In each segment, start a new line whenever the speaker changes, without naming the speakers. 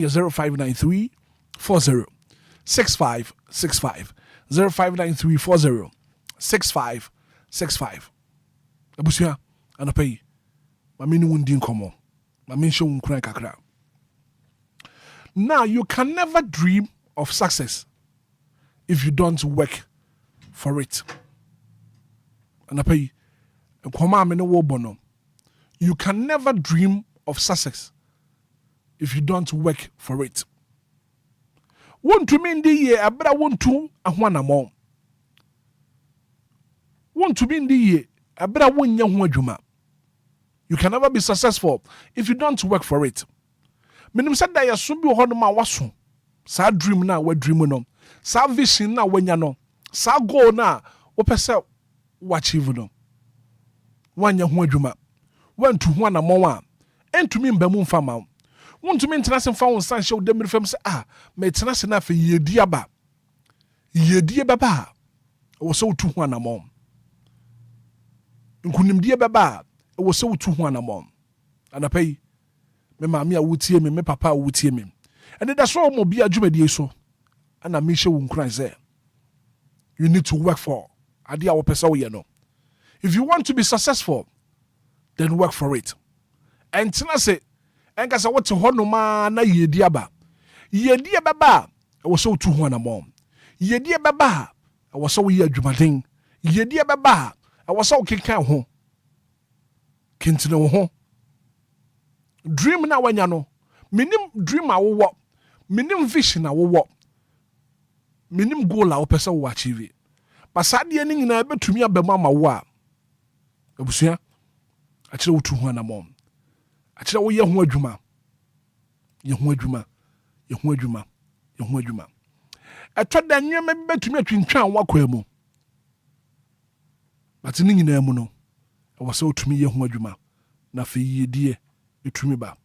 0593 40 6565 0593 40 6565. Abusia anapay mamini wundi nkomo mami show nkran kakra. Now you can never dream of success if you don't work for it. Anapay nkoma amene wo bono. You can never dream of success if you don't work for it. Won't to mean the year, abra won't to a one among. Want to mean the year, abra won young juma. You can never be successful if you don't work for it. Minim said that you soon be honoma wasu. Sa dream na we dream no. Sa vision na when no. Sa goal na o pese achieve no. One young juma. Went to one among. And to me mbamu mfama. Want to mean tenacity found san show them from say me tenacity na fe yedi aba. Yedi baba. O so tu ho anamom. Nkunim die baba. O so tu ho anamom. Anapay me maami a wutie me papa a wutie me. And that's all mo bia dwumadi so. Ana me hye wo nkran say you need to work for ade a wo pese wo ye no. If you want to be successful, then work for it. And tenacity enka sa wote hono ma na yedi aba. Yedi baba e wo so tu ho anamom. Yedi baba e wo so ye adwumaden. Yedi baba e wo so kenkan ho. Kentine wo ho. Dream na wanya no. Minim dream a wo. Minim vision a wo. Minim goal a wo pese wo achieve. Pasade ni nyina betumi abema ma wo a. Abusua a kire wo tu ho anamom. Achira wo ye ho adwuma. Ye ho adwuma. Ye ho adwuma. Ye ho adwuma. Atwa da nyema betumi atwintwan wakwa mu. But ni nyina mu no. E wo se otumi ye ho adwuma. Na fe yedie etumi ba.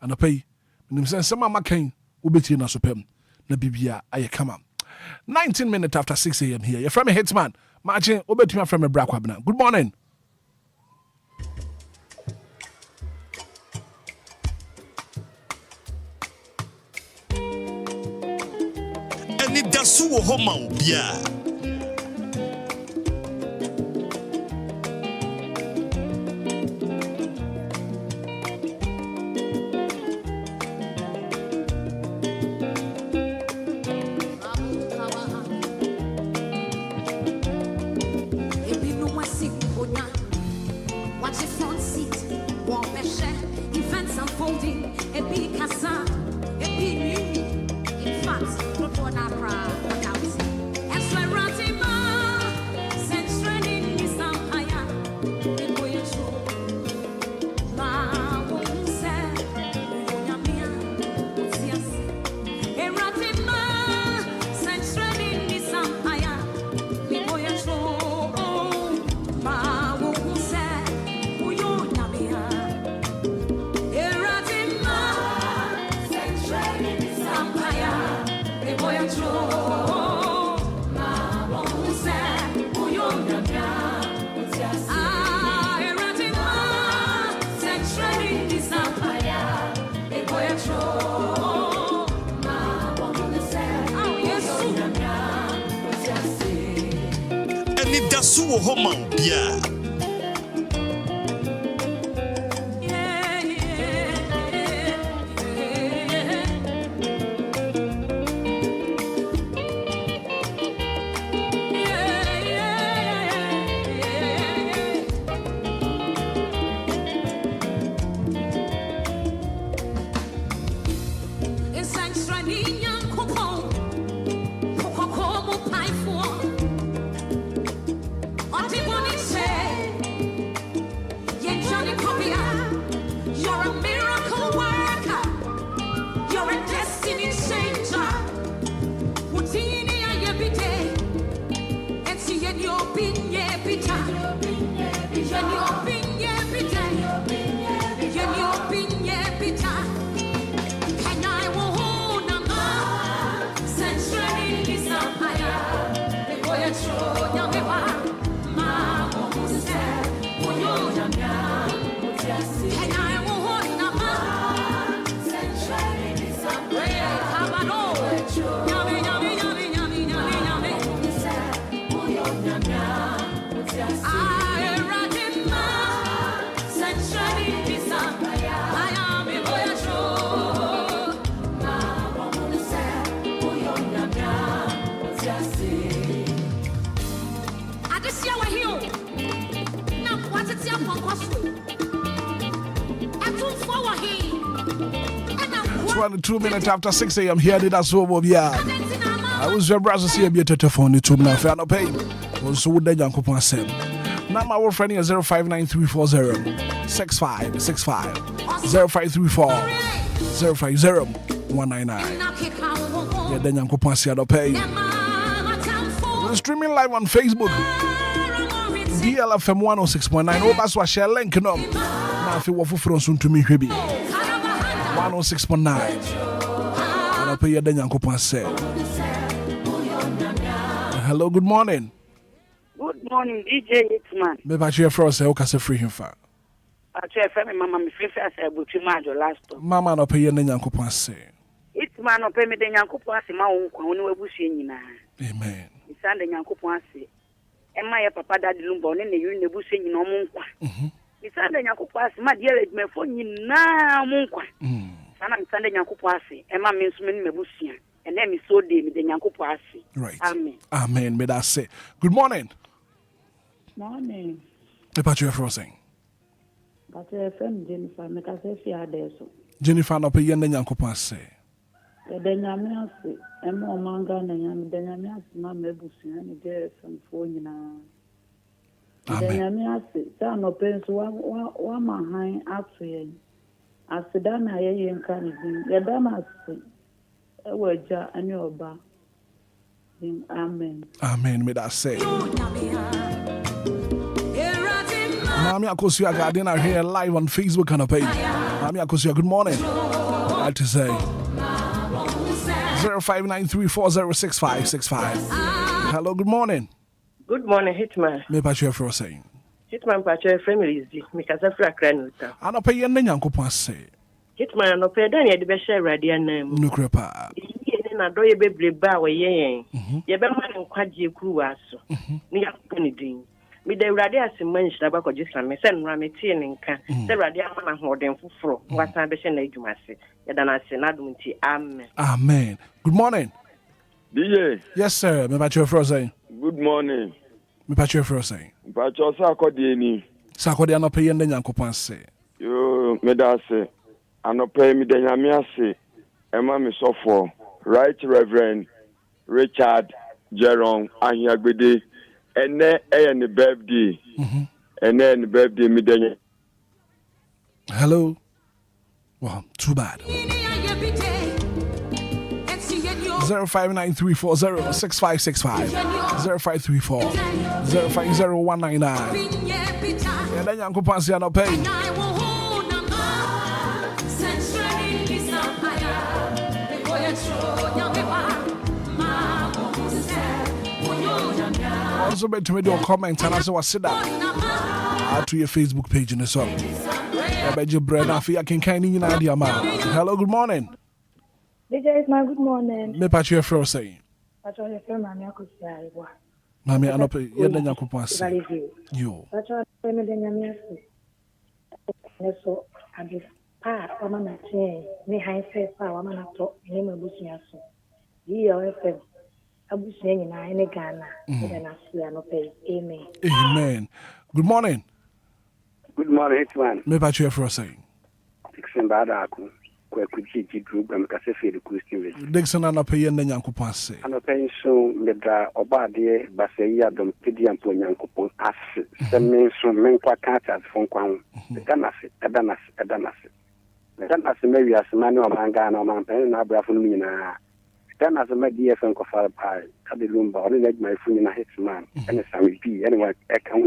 Anapay nim sense ma makan wo betie na so pem. Na bibia aye kama. 19 minutes after 6 a.m. here. You're from a Hitman. Imagine wo betumi from a Brakwabna. Good morning.
Anidaso Wɔhɔ Obia. Anidaso Wɔhɔ Obia.
Two minutes after 6 a.m. here, Anidaso Obia. I was your brother see a bit of phone to me. Fair no pay. Also, would the young couple say. Now, my old friend is 059340 6565 0534 050 199. Yeah, the young couple say no pay. We're streaming live on Facebook. DLFM 106.9. Oh, that's what share link. No, now if you want for soon to me, 106.9. And I'll pay you the Yankopon say. Hello, good morning.
Good morning, DJ Hitman.
Maybe I share for us, I'll cast a free him for.
I share for me, Mamma, me free as I would remind you last time.
Mamma, I'll pay you the Yankopon say.
Hitman, I'll pay me the Yankopon, my own, when we were bushing.
Amen.
It's under Yankopon say. And my papa, Daddy Lumba, and the union bushing no more. It's under Yankopon, my dear, me for you now, Munqua. And I'm Sunday Yankopasi, and my means me bushing. And then me so dear, me the Yankopasi.
Right.
Amen.
Amen. May that say. Good morning.
Morning.
The patch for saying.
But FM Jennifer, make us a fear there so.
Jennifer, no pay you the Yankopon say.
The Danyamiasi, and more manga and Danyamias, Mamma Busi, and the from phone. Danyamiasi, son of Prince, one behind after as the Dana Enquiries, the Damas, a word jar and your bar. Amen.
Amen. May that say. Mami Akosia Gardena here live on Facebook and a page. Mami Akosia, good morning. I like to say 0593406565. Hello, good morning.
Good morning, Hitman.
Me patch for saying.
Hitman patch family is because I feel like
I don't pay your name, Uncle Passe.
Hitman, no pay Danny the best radian name.
No crepa.
Na do ye bebre ba we yen. Ye be man nkwaje kru aso. Ni yakunidin. Me de rade aseman shaba ko gisam me se nra me tie ne nka. Se rade amana hoden foforo. Watan be she na adwumase. Ye da na se na dum ti. Amen.
Amen. Good morning.
DJ.
Yes, sir. Me patch for saying.
Good morning.
Me patch for saying.
Patch sa ko de ni.
Sa ko de no pay your name, Uncle Passe.
Yo, me da se. Ano pay me de nyame ase. Ema me sofo. Right Reverend Richard Jerome Ahiagbede ene the birthday ene the birthday me denye.
Hello. Well, too bad. 0593406565 0534 050199. And then Uncle Pansy no pay. Also, bet to me do comment and also sit down to your Facebook page in the song. I bet your bread off here can kind of idea, man. Hello, good morning.
DJ is my good morning.
Me patch your first saying.
Patch your first, Mammy. I could say,
Mammy, I know you're the young couple. You.
Patch your family, Mammy. So, I just I'm not saying, me high fair power, I'm not talking, name a bushing. DLFM. Amen.
Amen. Good morning.
Good morning, Hitman.
Me patch your first saying.
Dixon Badaku, Quakuchi group, and Casafe the Christian.
Dixon and a pay and the young couple say.
And a pension, Medra, Obade, Basaya, Dom Pidian Ponyan Coupon, as some men from Menqua Catas from Quan, the Danas. The Danas maybe as Manuel Mangano, Mampan, and Abrafumina. Then as a DLFM Kofar Pie, Caddy Lumba, only like my friend in a Hitman, and a Sammy P. Anyway, I can.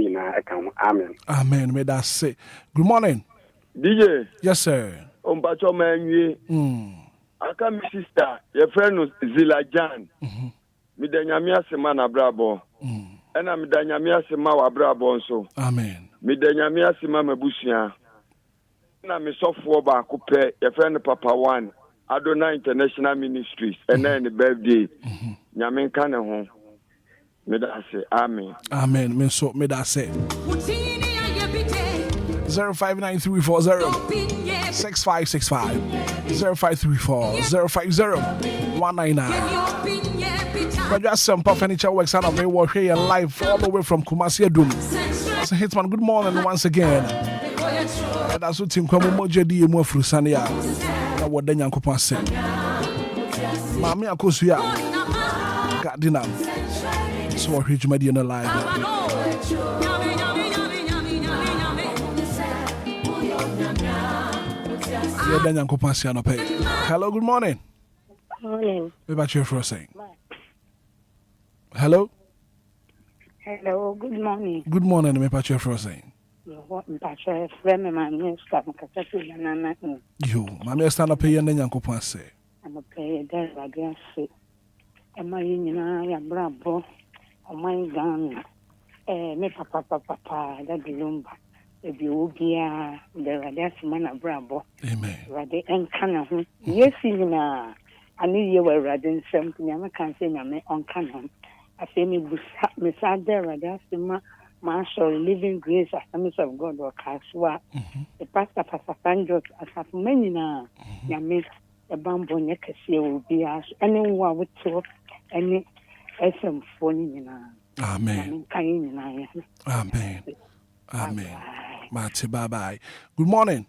Amen.
Amen. May that say. Good morning.
DJ.
Yes, sir.
Pacho man, I come, sister, your friend was Zilla Jan. Me Danyamia Semana Brabo. And I'm Danyamia Semawa Brabo so.
Amen.
Me Danyamia Semama Bushia. And I'm a software coupe, your friend Papa one. Adonai International Ministries and then the birthday. Nyamin kana ho. Me da say amen.
Amen. Me so me da say. 0593406565 0534-050-199. But just some furniture works out of me. We're here live all the way from Kumasi Adum. So Hitman, good morning once again. That's what Tim Kwamo Moja di emu afurusania. Na wada nyankopon se. Mami akosu ya. Gadina. So we're here to na live. Hello, good morning.
Morning.
What about you for saying? Hello?
Hello, good morning.
Good morning, me about you for saying.
Yo,
Mammy stand up here and then Uncle Pan say.
I'm a player there, I guess. Am I in a bravo? Oh my gun. Me papa, that Lumba. If you Obia, there are that man a bravo.
Amen.
Rather, and canon. Yes, even I knew you were rather something. I can't say I'm on canon. I say me beside there, rather, Marshall, living grace, as of God or Kaswa. The pastor, Pastor Sanjot, as have many now. Yammy, a bamboo neck, will be as anyone would talk any SM phone.
Amen.
Amen.
Amen. Mate, bye bye. Good morning.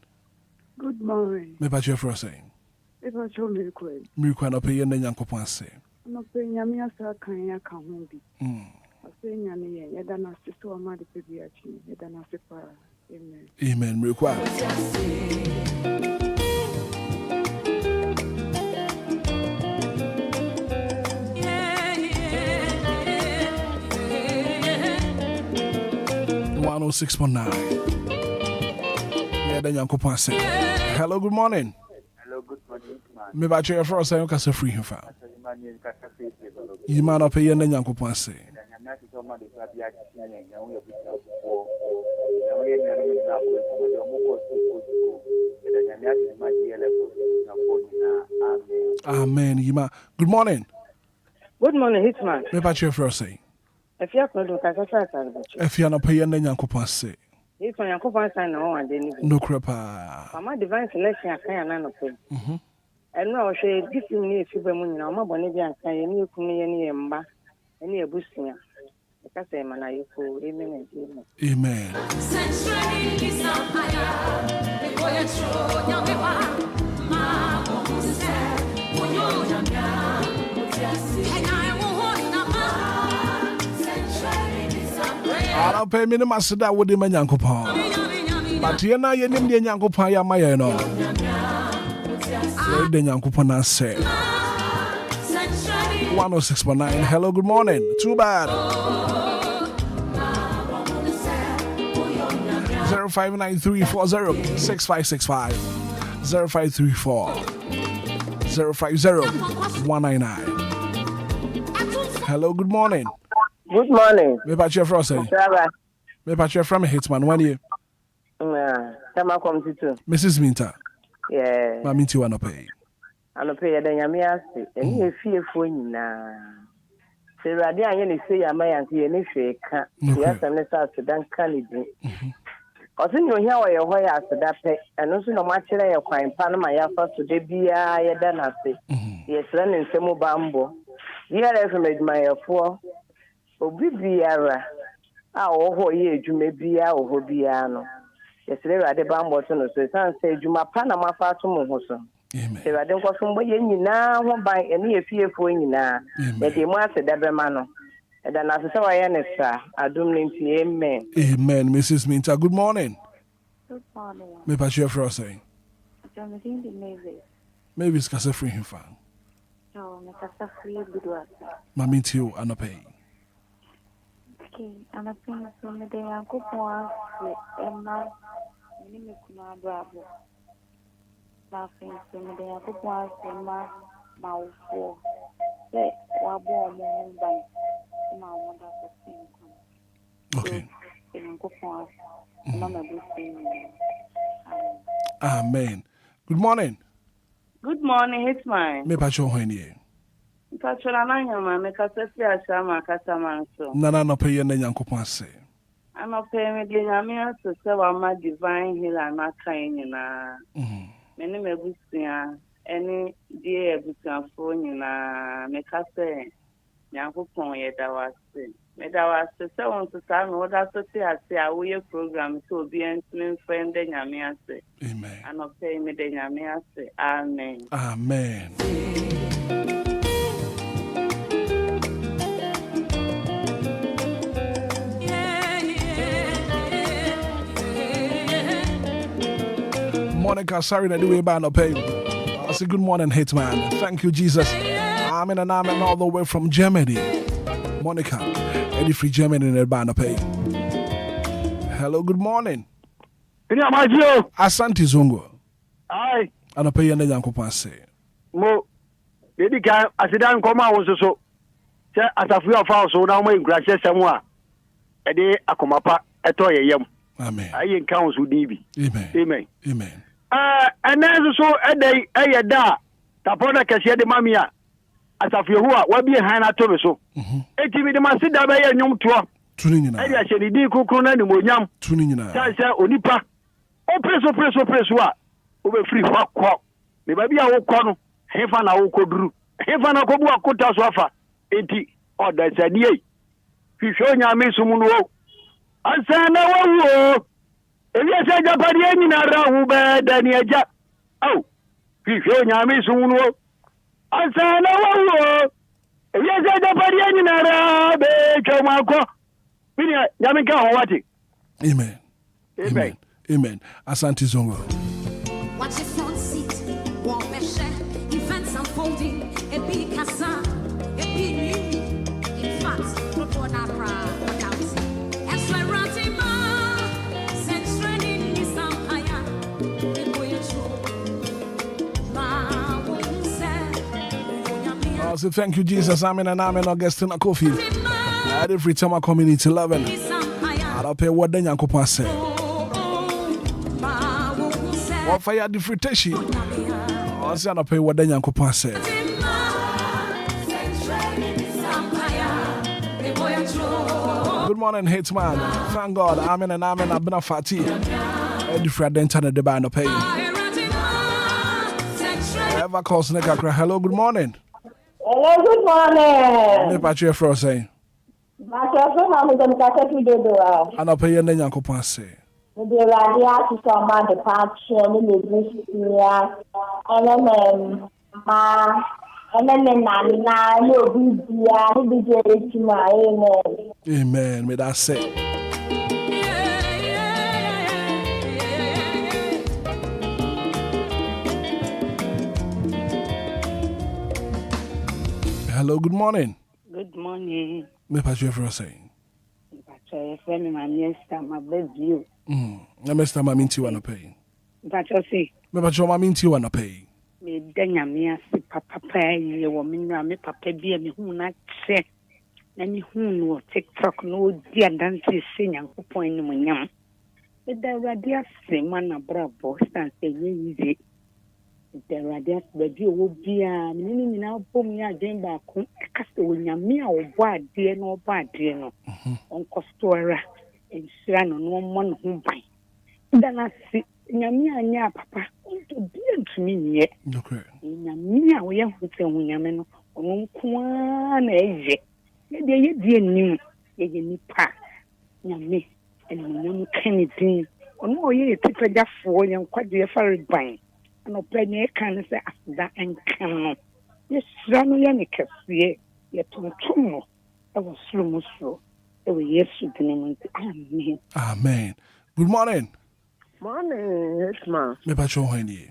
Good morning.
Me about you for saying.
It was your miracle.
Miracle no pay and then Uncle Pan say.
I'm not paying Yamia Kanya Kamundi. I say Yamia, Yadana Sister Amadi Pibiachi, Yadana Sipa. Amen.
Amen. Miracle. Oh 6.9. Yeah, then Uncle Pan say. Hello, good morning.
Hello, good morning.
Me about you for saying you free him fa. You man up here and then Uncle Pan say. Amen. Yima. Good morning.
Good morning, Hitman.
Me about you for saying.
If you are not
if you are not paying, then Uncle say.
If I am coupon sign on, then
no crapa.
My divine selection, I can't pay. And now, say, this is me if you were money, I'm a Bonnevia, and you come any emba, any a boosting. Because I'm an ayuko, amen and amen.
I don't pay me the master that would him and Uncle Pan. But you know, you name the Uncle Pan, ya my no. The Uncle Pan say 106.9. Hello, good morning. Too bad. 0593406565 0534-050-199. Hello, good morning.
Good morning.
Me about your frost. Me about your from Hitman. 1 year.
Come come to
Mrs. Minta.
Yeah.
Ma Minti wanna pay.
Ano pay the Yamia and you fear for na. Say Radia and say Yamaya and you shake. Yes, and let's ask Dan Kennedy. Also, you hear where your way after that pay, and also no match your crime Panama Yafa to the Bia Yadanasi. Yes, running some bamboo. DLFM my 4. Obia, our year, you may be our Hobiano. Yesterday, I did bamboo to so say, Juma Panama Fatum Hoson. Say, I don't go somewhere you now, won't buy any fear for you now. That they want a Debemano. And then I saw I I don't mean to amen.
Amen, Mrs. Minta. Good morning.
Good morning.
Me about your frost saying. Maybe it's because free him fan.
No, Mr. Free good work.
Mammy too, and a pay.
Okay, and I think from the day I go for Emma, Minimicuna Bravo. Laughing from the day I go for Emma, Mouth for. Say, Wabo, Mumbai, and I want to
okay.
Go for Mama.
Amen. Good morning.
Good morning, Hitman.
Me pacho hwenie.
Pachola na nyama me kasa fi asama kasa manso.
Nana no pay na Nyankopon ase.
Ama pay me de nyame aso se wa ma divine healer na kan nyina. Me ne mebusia ene die ebusiafo nyina me kasa Nyankopon ye dawase. Me dawase se won so sa no da so ti ase a wo ye program so Obia ntime friend de nyame ase.
Amen.
Ama pay me de nyame ase. Amen.
Amen. Monica, sorry that the way by no pay. I say good morning, Hitman. Thank you, Jesus. I'm in all the way from Germany. Monica, Eddie free Germany in the band pay. Hello, good morning. Asante Zongo.
Aye.
And I pay and the Yanko say.
Mo, Lady Can, I sit down, come out so. As a few of us, so now my gracious somewhere. A day, I come up at Toya Yam.
Amen.
I encounter with DB.
Amen.
Amen.
Amen.
And then so a day, a da, Tapona Cassia de Mamia. As a few who are, what be a hand at Tomaso. 80 with the Master Dabay and young tour.
Tuning in.
I said, the Dico Cronan and William.
Tuning in.
Sansa Onipa. Oh, press what? Over free walk. Maybe I will call. Hefana will go through. Hefana Kobu Kota Swafa. 80. Oh, that's a day. You show your miss Muno. And Sana, oh, if you say Japanian in a row, then you just. Oh, you show your miss Muno. And Sana, oh, if you say Japanian in a row, Jamaica, what?
Amen. Amen. Amen. Asante Zongo.
Watch your front seat, walk the share, events unfolding, a big casa, a big new. In fact, before that proud, what I was and Sweratima, since training is empire, the boy
I say thank you, Jesus. I'm in Augustine Kofi. Every time I come in, it's 11. I'll pay what the Yanko say. What fire differentiation? I'll say I'll pay what the Yanko say. Good morning, Hitman. Thank God. I'm in I've been a fatty. Every Friday, and the band of pay. Ever calls Nekakra. Hello, good morning.
Hello, good morning.
Me patch your frost saying.
But your friend, I'm going to catch you there.
And I'll pay your name, Uncle Passe.
The radio to some of the patch, and then Nana, you'll be to my amen.
Amen. May that say. Hello, good morning.
Good morning.
Me patch your frost saying.
But your friend, my mister, my baby.
I must have my minty one to pay.
But you see,
me patch your minty one to pay.
Me denya me asi papa pay woman me papa be me hu na che na me hu no TikTok no dia dance se Nyankopon ni munyam me da radia se mana brabo stand say easy the radia baby wo bia me ni na bom ya den ba ko ka se onyame a wo ade no ba ade no onko story ensira no no mo no ho ban da na si nyame anya papa to be ntumi nye
okay
nyame a wo ye hote hu nyame no ono nko na eje ye de ye die nim ye nipa nyame eno nyame kanidin ono oye tipagafo ye nkwade fare ban ano penye kan se asda enkan no ye sra no ye ne kase ye tontom no e wo slomo so e wo yesu dinin amen
amen. Good morning.
Morning, Hitman.
Me patch your honey.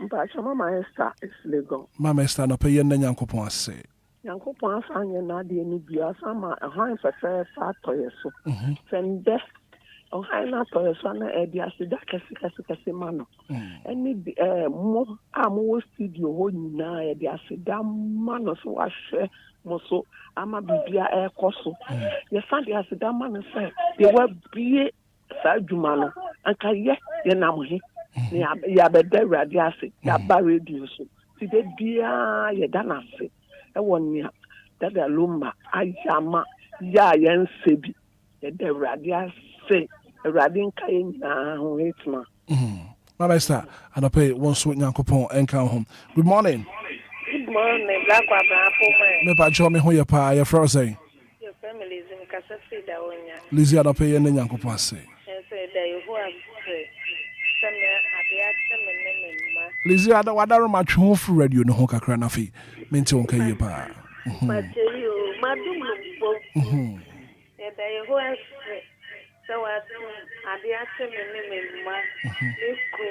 But your Mama Esther is legal.
Mama Esther no pay yen Nyankopon say.
Nyankopon san ye na de ni bia sama a han fefe fa toye so. Sende o han na toye so na e dia sida kese mano. Eni mo wo studio ho nyina e dia sida mano so wa hwe mo so ama bibia e koso. Ye san dia sida mano say they were bie sa jumano anka ye nam he ya be de radio ase ya ba radio so today bia ye danase e wonia that the Lumba ayama ya yen sebi ye de radia say radin kayin na ho Hitman
Mama Esther and I pay one sweet Yankopon and come home. Good morning.
Good morning, Black Wabra.
Me pa cho me ho ye pa ye fro say.
Your family is in Casasi da wonya.
Lizzie and I pay and Yankopon say.
And say that you who have say. Some happy action.
Lizzie ada wadaro ma twu fu radio no ho kakra na fi. Menti won kai ye pa.
Ma tell you, madum lumbo. That you who have so as happy action ma. Iku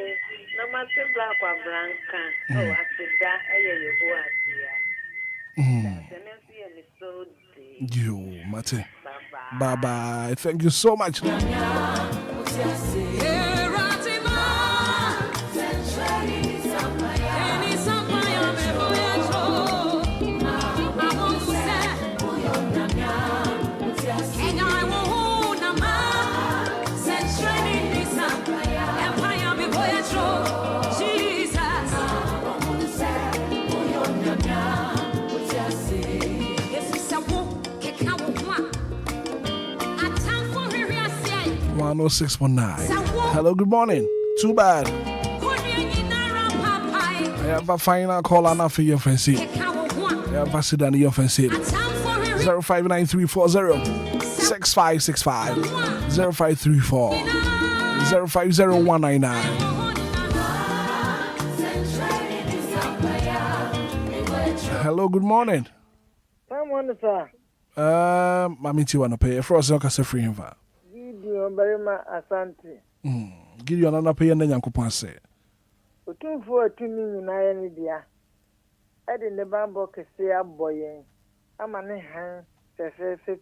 no matter Black Wabranca. Oh, I said that you who are
You, Mate. Bye bye. Thank you so much. Oh, 619. Hello, good morning. Too bad. I have a final call on for your fancy. I have a sit down your fancy. 059340 6565 0534 050199. Hello, good morning.
Someone, sir.
Mammy, you want to pay for us? I can say free him.
Barima Asante.
Give you another pay and then Yankopon say.
Looking for 2 million idea. I didn't the bamboo can say a boy. I'm an hand, the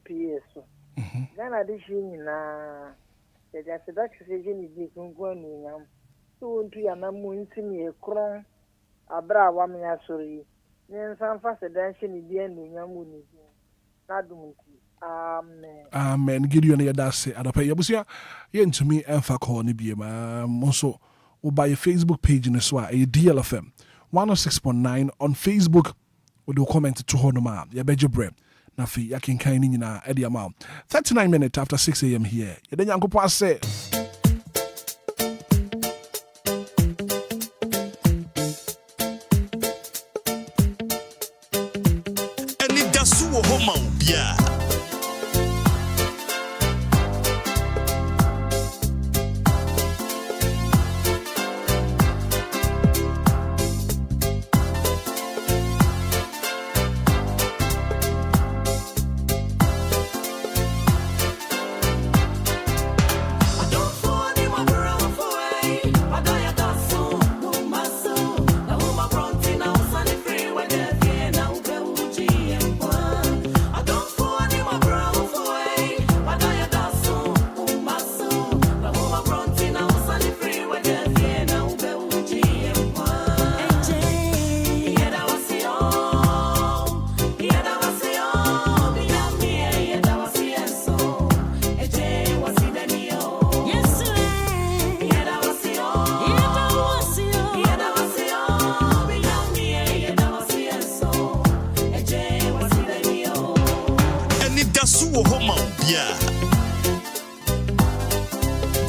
PS. Ghana this year now. The satisfaction is being going. So, to your namun see me a crown. A bra wamia sorry. Then some fast dancing in the end in Yamuni. Not doing. Amen.
Give you any that say. I'll pay your busia. Yen to me and for call ni be also or by a Facebook page in the SWA, a DLFM 106.9 on Facebook. Or do comment to Honoma. Ya bejo bread. Nafi yakin kaini na Eddie amount. 39 minutes after 6 a.m. here. Ya then yanko pass say.
Anidaso Wɔhɔ Obia.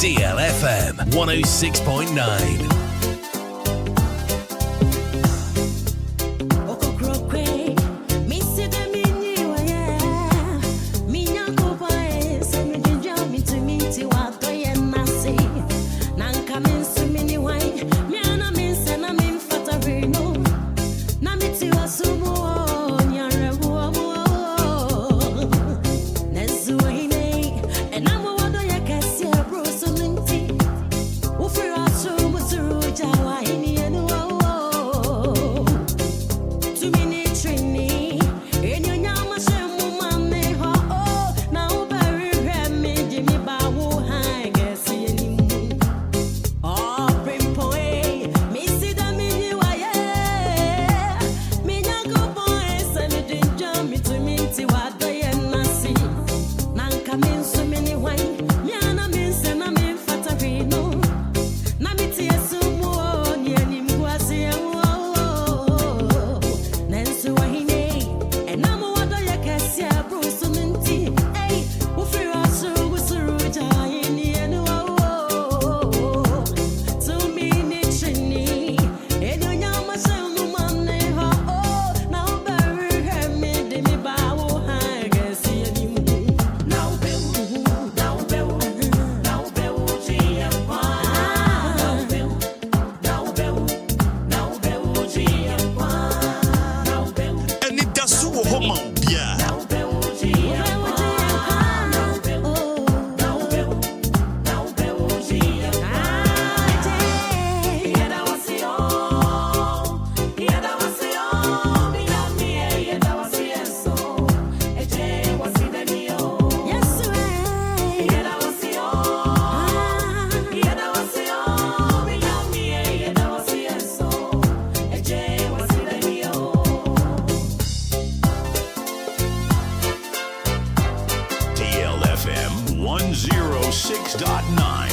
DLFM 106.9.
Go
Wɔhɔ ma Obia. DLFM 106.9.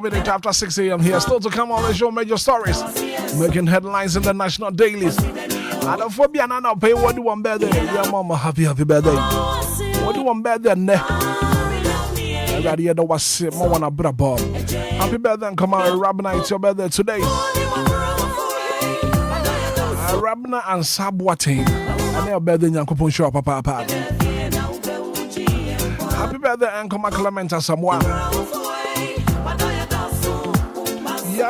Minutes after 6 a.m. here. Still to come on the show, major stories making headlines in the national dailies. And for Obia now pay what do one birthday? Yeah, mama, happy birthday. What do one birthday? I got here that was more one a brabo. Happy birthday and come on, Rabna, it's your birthday today. Rabna and Sabwating. And your birthday, Yankopon show papa. Happy birthday and come on, Clement and someone.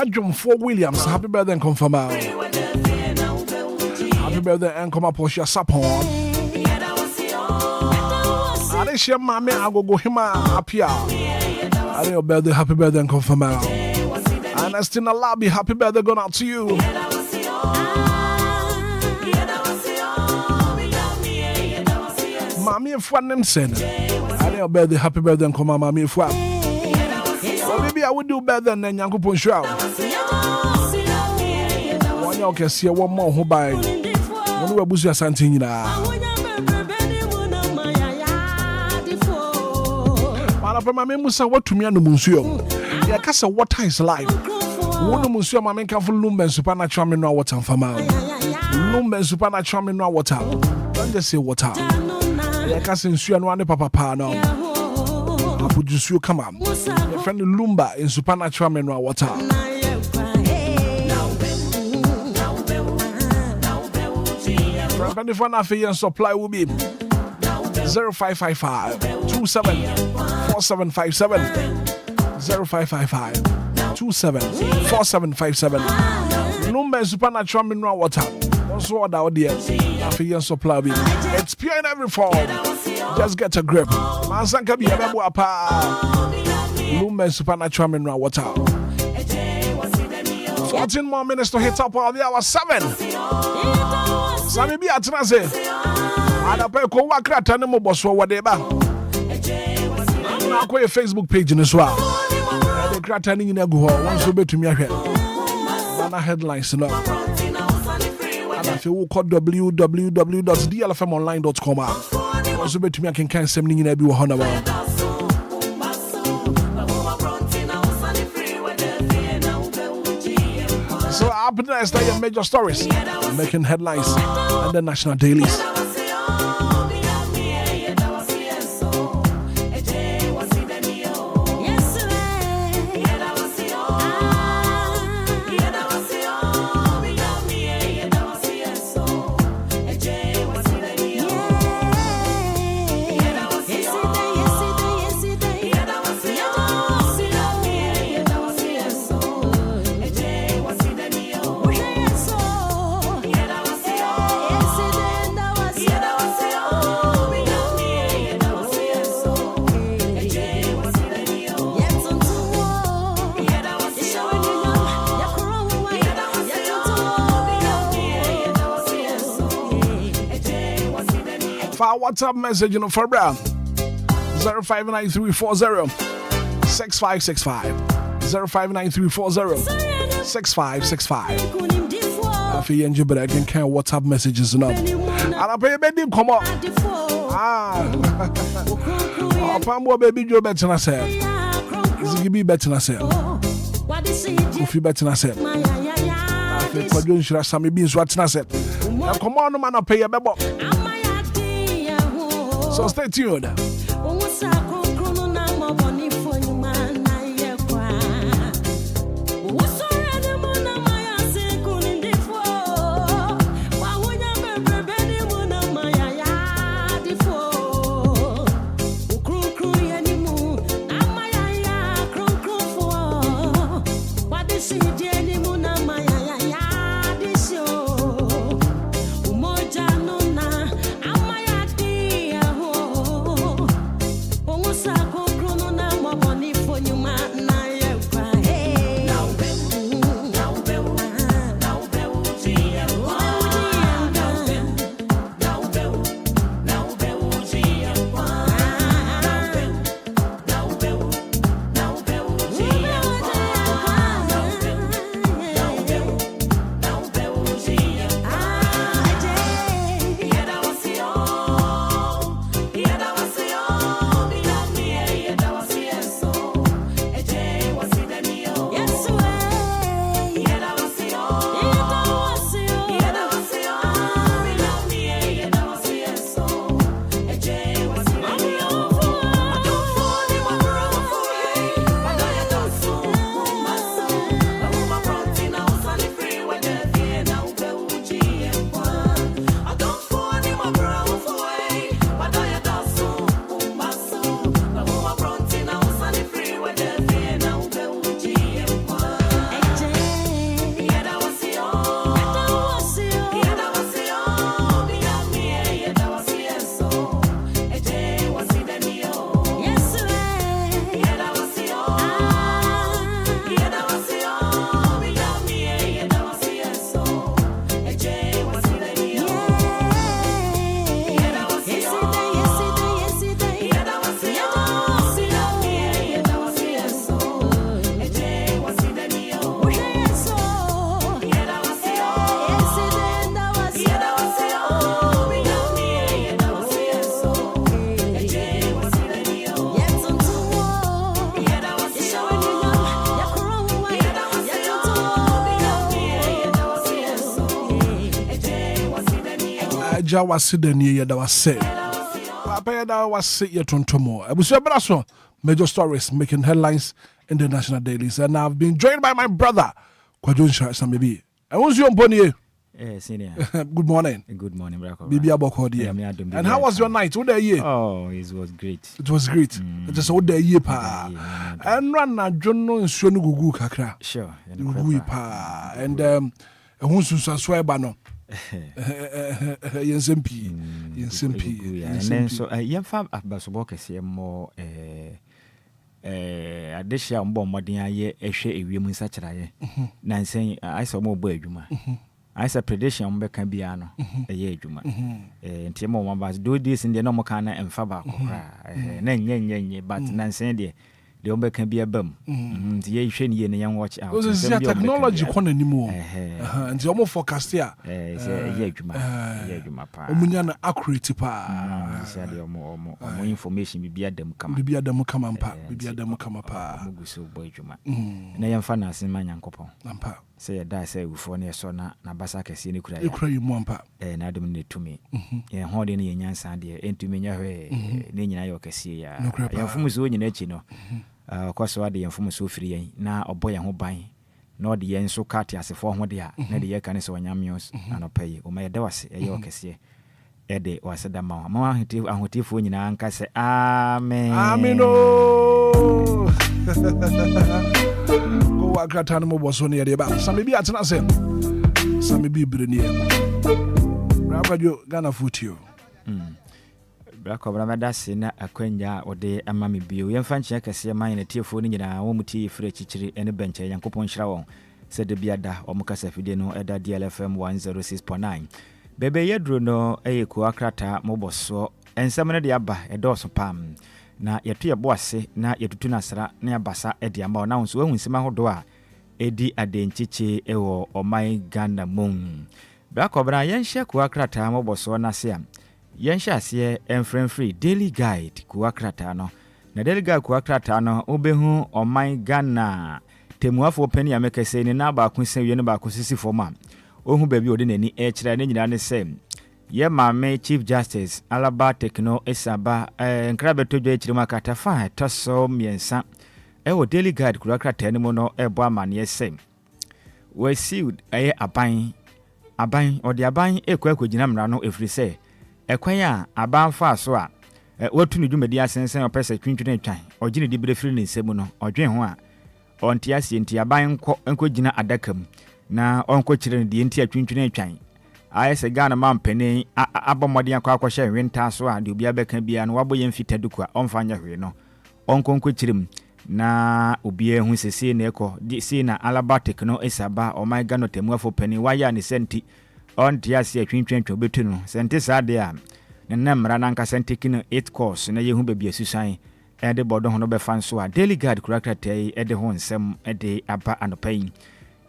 Jum for Williams, happy birthday and confirm out. Happy birthday and come up Portia Sapon. I didn't share my man, I go him up here. I didn't birthday, happy birthday and confirm out. And I still lobby, happy birthday going out to you. Mammy and Fwan Nimson. I didn't birthday, happy birthday and come on, Mammy and Fwan. Maybe I would do better than Yankopon Show. One y'all can see one more who buy. One who was your Santina. My memories are what to me and the Monsieur. Yeah, Cassa, what is life? One Monsieur, my man can for Lumba and Supernatural Mineral Water from out. Lumba and Supernatural Mineral Water. Don't just say water. Yeah, Cassin, Sue and one papa now. I put you come up. Your friend Lumba in Supernatural Mineral Water. Friend, if one affair and supply will be 0555 274757 0555 274757. Lumba in Supernatural Mineral Water. Also, what out there? Affair and supply will be. It's pure in every form. Just get a grip. Mansanka be a Lumba Supernatural Mineral Water. 14 more minutes to hit up all the hour 7. Sammy be at Naze. And I pay Kowaka Tanamo Boswa whatever. I'll call your Facebook page in as well. The Kratani in a go once you bet to me ahead. Banner headlines now. And if you call www.dlfmonline.com. Also, bet me I can kind something in every one about. So up next are your major stories making headlines and the national dailies. File WhatsApp message in for Brown 059340 6565 059340 6565. I feel you but I can count WhatsApp messages now. And I pay a baby come up. Oh, Pambo baby Joe better than I said. Ziggy better than I said. If you better than I said. I think for doing should have some beans what I said. Now come on man, I'll pay a baby. So stay tuned. Was the near that was said. Papa was sit yet tomorrow. I was your brother. Major stories making headlines in the national dailies, and I've been joined by my brother, Kwadun Some baby. I was your bonnier.
Senior.
Good morning.
Good morning, Brako.
Bibi Abokodi. And how was your night? What day?
Oh, it was great.
It was great. Just all day year pa. And run a journal in Shonu Gugu Kakra.
Sure.
Gugu pa. And who's swear bano. Yensempi.
And then so young fam abasobok is more a dish on bomb modern year a share a woman such a nan saying I saw more boy juma. I said prediction can be a year juma. And Timo was do this in the normal kind and faba. Nan but nan saying the ombe can be a bum. The Asian yen young watch out.
This is technology anymore. And the almost forecast here.
Yejuma pa.
Omunyana accurate pa.
More information be at them come.
Be at them come and pa. Be at them come pa.
Muguso boy juma. Na yamfana in manyankopo.
Ampa.
Say da say before near sona na basa kesi ni kura.
Ekura yi mu ampa.
Na dum ne tumi. Ye hode ne nyansa de entumi nya hwe ne nyina yo kesi ya. Yamfumu so nyina echi no. Kwaso ade yamfumu so firi yen na oboy ho ban. Na ode yen so kati asefo ho de a na de ye kane so nyamios anopai. O ma ye da wase ye yo kesi. Ede waseda ma. Ma ahotifo nyina anka se amen.
Amino. Go akratano mo boso ne de ba. Some be atena se. Some be brenie. Rabajo Ghana futio.
Brako bramada se na akwanya ode amami bio. Yemfa nche kase man ne tiefo ni nyina wo muti fire chichiri ene benche yankopon hira won. Se de biada o mukasa fide no eda DLFM 106.9. bebe yedro no ku akrata moboso ensem ne de aba edoso pam na yeto yebo ase na yetutu nasra na abasa de ama na nso ehun sima hodo a edi adenchiche ewo oman Ghana mum Brakobra yenhye ku akrata moboso na se am yenhye ase enfremfree daily guide ku akrata no na daily guide ku akrata no obehu oman Ghana temuafo pani amekese ni na ba ku sen wie ne ba ku sisi forma ohun baby odi nani e kira ne nyina ne se ye mame chief justice alaba tekno esaba nkrabeto dwa kiri makata fa toso miensa e wo daily guide ku akrata ne mo no e bo amane se we sealed aban odi aban ekwa akogina mra no efri se ekwan a aban fa so a watu ne dwumadi asensen opese twintwene twan ogine di brefri ne nsemu no odwen ho a onti asie nti aban nkogina adakam na onko kire ne nti atwintwene twan ayese Ghana mampene abomode akwa akwhye nwenta so a de obi abeka bia no wabo yem fitaduku a onfanya hwe no onko kirem na obi ehu sese na eko si na alaba tekno esaba o my Ghana temuafo pani waya ne senti onti asie atwintwentwa betu no senti sade a ne mra na nka senti no 8 course na yehu bebia susan ede bodo hono be fan so a daily guide kurakratei ede ho nsem ede aba anopai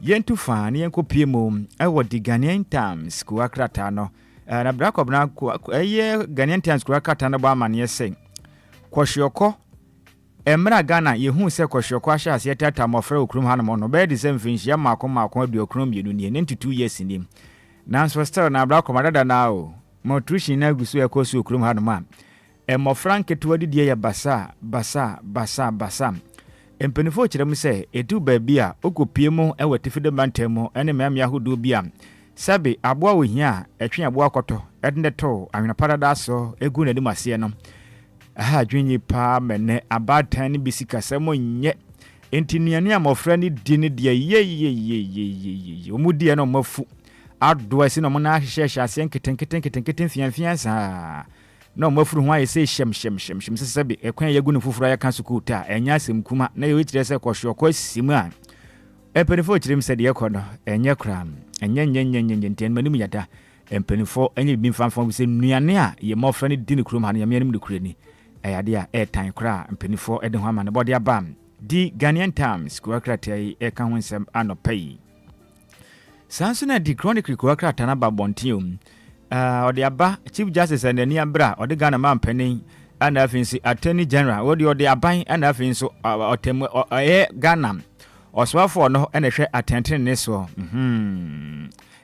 yentu fa ne yenkopie mom ewo di Ghanaian Times kuakrata no na brakob na Ghanaian Times kuakrata no ba amane sen kwoshioko emra Ghana yehu se kwoshioko ahya ase tata mofra okrum hanom no be de sem finhia makoma bi okrum mienu ne 92 years ni nanso still na brakob adada na o motrishi na gusu ekosu okrum hanom a emofra nketo adidie ya basa empenifo kirem se etu baabi a okopie mu ewatifide bantemu ene memia hodo bia sabe aboa ohia etwe aboa koto edne to anwena paradaso egu na dimase no aha dwenyi pa mene abatan bisika samo nye entinuane amofra ni dine de ye omudie no mafu ado asi no mo na hyehyɛ ase nketen fianfian sa no mafuru ho ayese shem sebe ekwan yegu ne fufuru ya kan sukuta enya asem kuma na ye wetire se kwhyo kwa simu a empenifo kirim se de yekono enye kram enye nten manim yada empenifo enye bi mfanfan bi se nuane a ye mofra ne di ne kurom ha ne yamyanim de kurani ayade a etan kra empenifo ede ho ama ne body abam di Ghanaian Times kuakrata e ka ho nsem anopai sanso na di chronicle kuakrata na babontium odi aba chief justice and eni abra odi Ghana mampeni ana afinsi attorney general odi aban ana afinso otem Ghana oswafo no ene hwe atenten ne so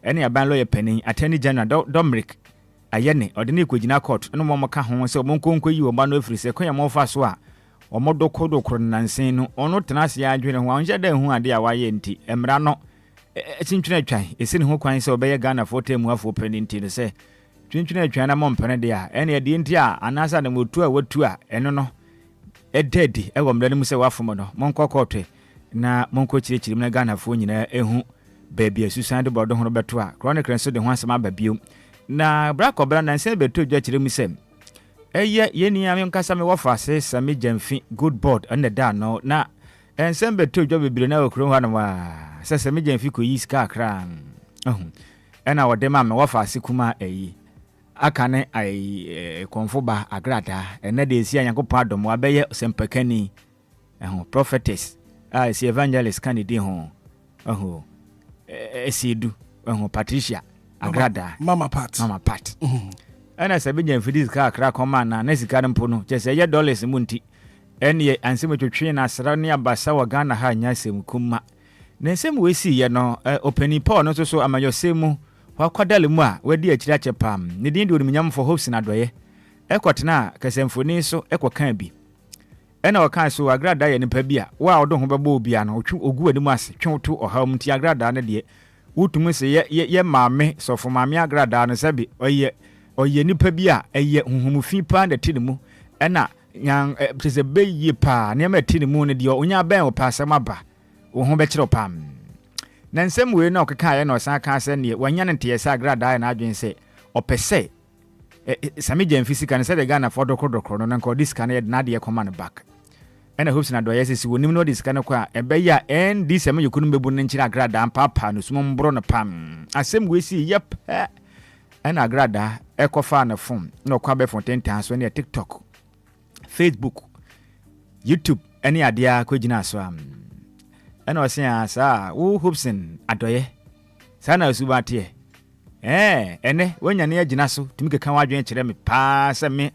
eni aban lawyer penny attorney general Dominic ayene odi ne kogina court no mo ka ho se mo nkonko yi o ma no afiri se kwanya mo fa so a o mo dokodokoro nansen no ono tenase ya adwene ho anhye da hu ade a waye nti emra no twintwene atwan esi ne ho kwan se obeye Ghana fotemu afo peninti ne se twintwene atwan na mompene de a ene ade nti a anasa na motu a watu a eno no ededi ewo mra ne mu se wafom no monkokotwe na monko kirikiri na Ghana fo nyina ehu baby asusan de bodo hono beto a chronicle so de ho asema babio na brakobra na nse beto dwa kire mu se eye yeni ame nkasa me wofa se sami jamfi good board ande da no na ensem beto dwa bebire na okro ha no wa sese me jamfi ko yiska akra ena wode ma me wofa se kuma eyi akane ai konfo ba agrada ena de esi anyankopon adom abeye sempakani prophetess si evangelist candidate ho esidu Patricia agrada
mama pat
ana sabe jamfidis ka akra koma na nesika mpo no chese ye dollars mu nti ene ansem twetwe na asra ne abasa wa Ghana ha nya sem kuma na nsem we si ye no openi paul no so amayosemu wakwadale mu a wadi akira achepam ne din de onimnyam for hopes na doye ekotena kasemfoni so ekokan bi ena wakan so agrada ye nipa bi a wa odo ho bebo obia no otwu ogu ani mu ase twonto oha mu ti agrada ne de wotum se ye maame sofo maame agrada no sabi oye nipa bi a eye huhumufi pa na tini mu ena nyan pese beyi pa ne ma tini mu ne de onya ben o pa asem aba wo ho be kire pam na nsem we na okeka ye na osan ka ase ne wanya ne te yesa agrada na adwen se opese sami jam physical se de Ghana for dokrodokro no nko diska na na de command back ena hopes na do yesi wonim no diska na kwa ebeya ndi sami yekunu bebu ne nkira agrada papa no sumo mbro no pam asem we si yep ɛna agrada ɛkɔfa na phone na ɔkɔ abɛ fonten tan so ne TikTok, Facebook, YouTube ɛne adeɛ akɔgyina so ɛna ɔse saa wo Hobson adɔyɛ saa na asubate ɛne wonya ne agyina so tumi keka wadwen kyerɛ me paa sɛ me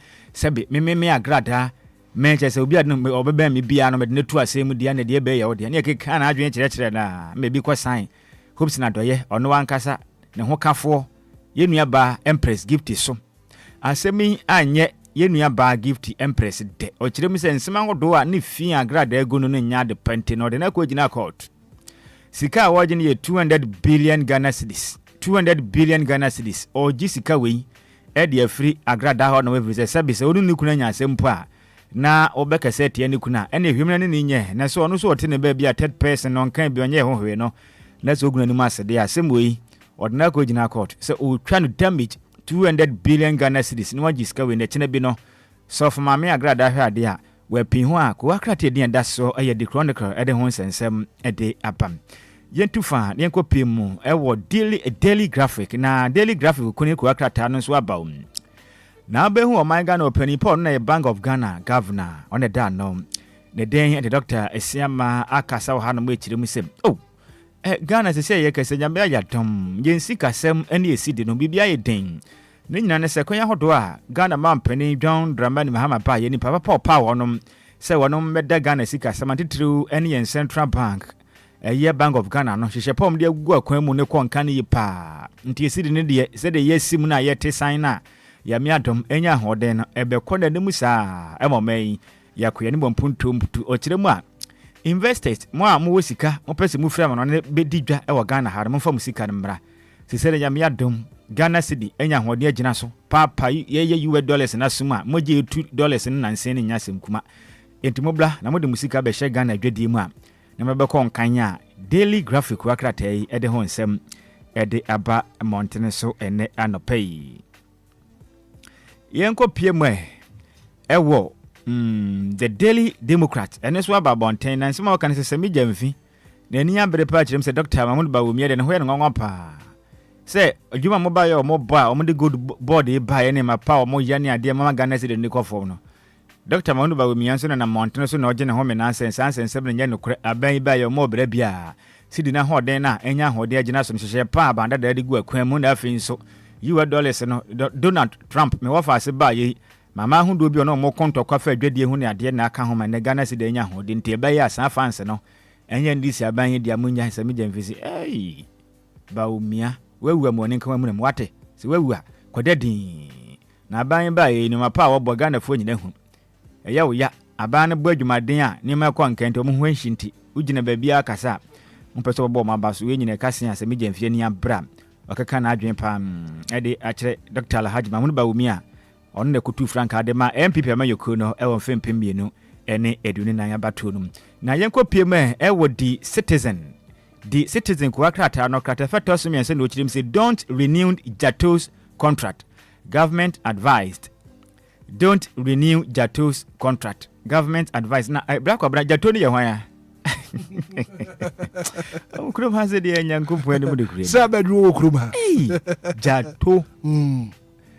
agrada me kyerɛ sɛ obi adno ɔbɛbɛn me bia no mede ne tu asɛm mu dia ne deɛ bɛyɛ wo deɛ ne keka na adwen kyerɛ na me bi kɔ sign Hobson adɔyɛ ɔno wankasa ne ho kafoɔ yenua ba Empress gift so asɛm anyɛ yenua ba gift Empress de ɔkyerɛ mu sɛ nsɛm ahodo a ne fi agrada ego no nya de pante no de na kɔ gyina court sika a wɔgye ne yɛ 200 billion Ghana cedis 200 billion Ghana cedis ɔgye sika wei ɛde afiri agrada hɔ na wɔfiri sɛ sɛbi sɛ ɔno ne kuna nya asɛm po a na ɔbɛkɛsɛ tie ne kuna ɛne hwemna ne nyɛ na so ɔno so ɔte ne ba bi a third person no nkan bi ɔnyɛ ho hwe no na so oguna ne mu asɛde asɛm wei ɔde na kɔ gyina court sɛ ɔtwa no damage 200 billion Ghana cedis ne wɔgye sika wei na kyena bi no so for mame agrada hwɛ ade a wɔapin ho a ko akrate din da so ɛyɛ the chronicle ɛde ho nsɛnsɛm ɛde apam yentu fa ne nkɔ pem mu ɛwɔ daily graphic na daily graphic kone ko akrata no so aba na behu o my Ghana opani Paul na Bank of Ghana governor on the dan no ne den the doctor Esiama akasa ha no mu ekyire mu sem Ghana se say yekese nyame ayadom yensi kasem ene esidi no bibia ye den ne nyina ne se konya hodo a Ghana mampani John Dramani Mahama pa ye ni papa pa wonom se wonom meda Ghana sika samantitru ene yen Central Bank Bank of Ghana no hwehwe pom de agu akwan mu ne konka ne yi pa nti esidi ne de se de yesim na ye te sign na ya miadom enya hoden no ebekɔ na nemu saa emomai yakoya ne bompunto mputu okire mu a investors mo a mo wosika mo pese mu frama no ne bedi dwa ɛwɔ Ghana ha mo fa mu sika no mra sisere ya miadom Ghana cedi enya hoden agina so papa ye US dollars na suma mo je $2 na nsen ne nya semkuma entimo bla na mo de musika be hye Ghana dwadie mu a na mebekɔ nkanya daily graphic wakratai ɛde ho nsɛm ɛde aba mountain so ene anopai yenko PM ewo the Daily Democrat ene so aba bonten na nsema waka ne sɛ mi jamfi na ani abere pa kyerem sɛ Dr. Mahmoud Bawumia de ne ho yɛ ngongo pa sɛ adwuma mo ba yɛ o mo ba o mo de good board e ba yɛ ne ma pa o mo yɛ ne ade mama Ghana se de ne kɔfo no Dr. Mahmoud Bawumia so na mountain so na oje ne ho me na ansensem ne nyɛ no kore aban ba yɛ o mo bra bia sidi na hoden na enya hoden agina so hyehyɛ pa banda da de gu akwan mu na afin so US dollars no Donald Trump me wafa ase ba ye mama hu do bi ono mo konto kwa fa adwadie hu ne ade na aka ho ma ne Ghana se de nya ho de nte ba ye asan fans no enya ndisi aban ye dia munya se me jamfisi Bawumia wawu mo ne nkan mu ne wate se wawu a kodadin na aban ba ye ni mapa wo bo Ghana fo nyina hu eya wo ya aban ne bo adwumaden a ni ma kwa nkento mo hu anhyinti ugina ba bia kasa mo pese bo ma ba so we nyina kase a se me jamfie ni abra okaka na adwen pa ede akyere Dr. Alhaji Mahmoud Bawumia on ne kutu franka de ma MPP amayoko no e won fempem mienu ene eduni nan abato no na yenko piem e wo di citizen ko akrata no krata feto so miense no chirim say don't renew Jato's contract government advised don't renew Jato's contract government advised na brako bra Jato ne ye hwan ya okrum ha se de nyankopo ene mu de kure
sa bedru okrum ha
Jato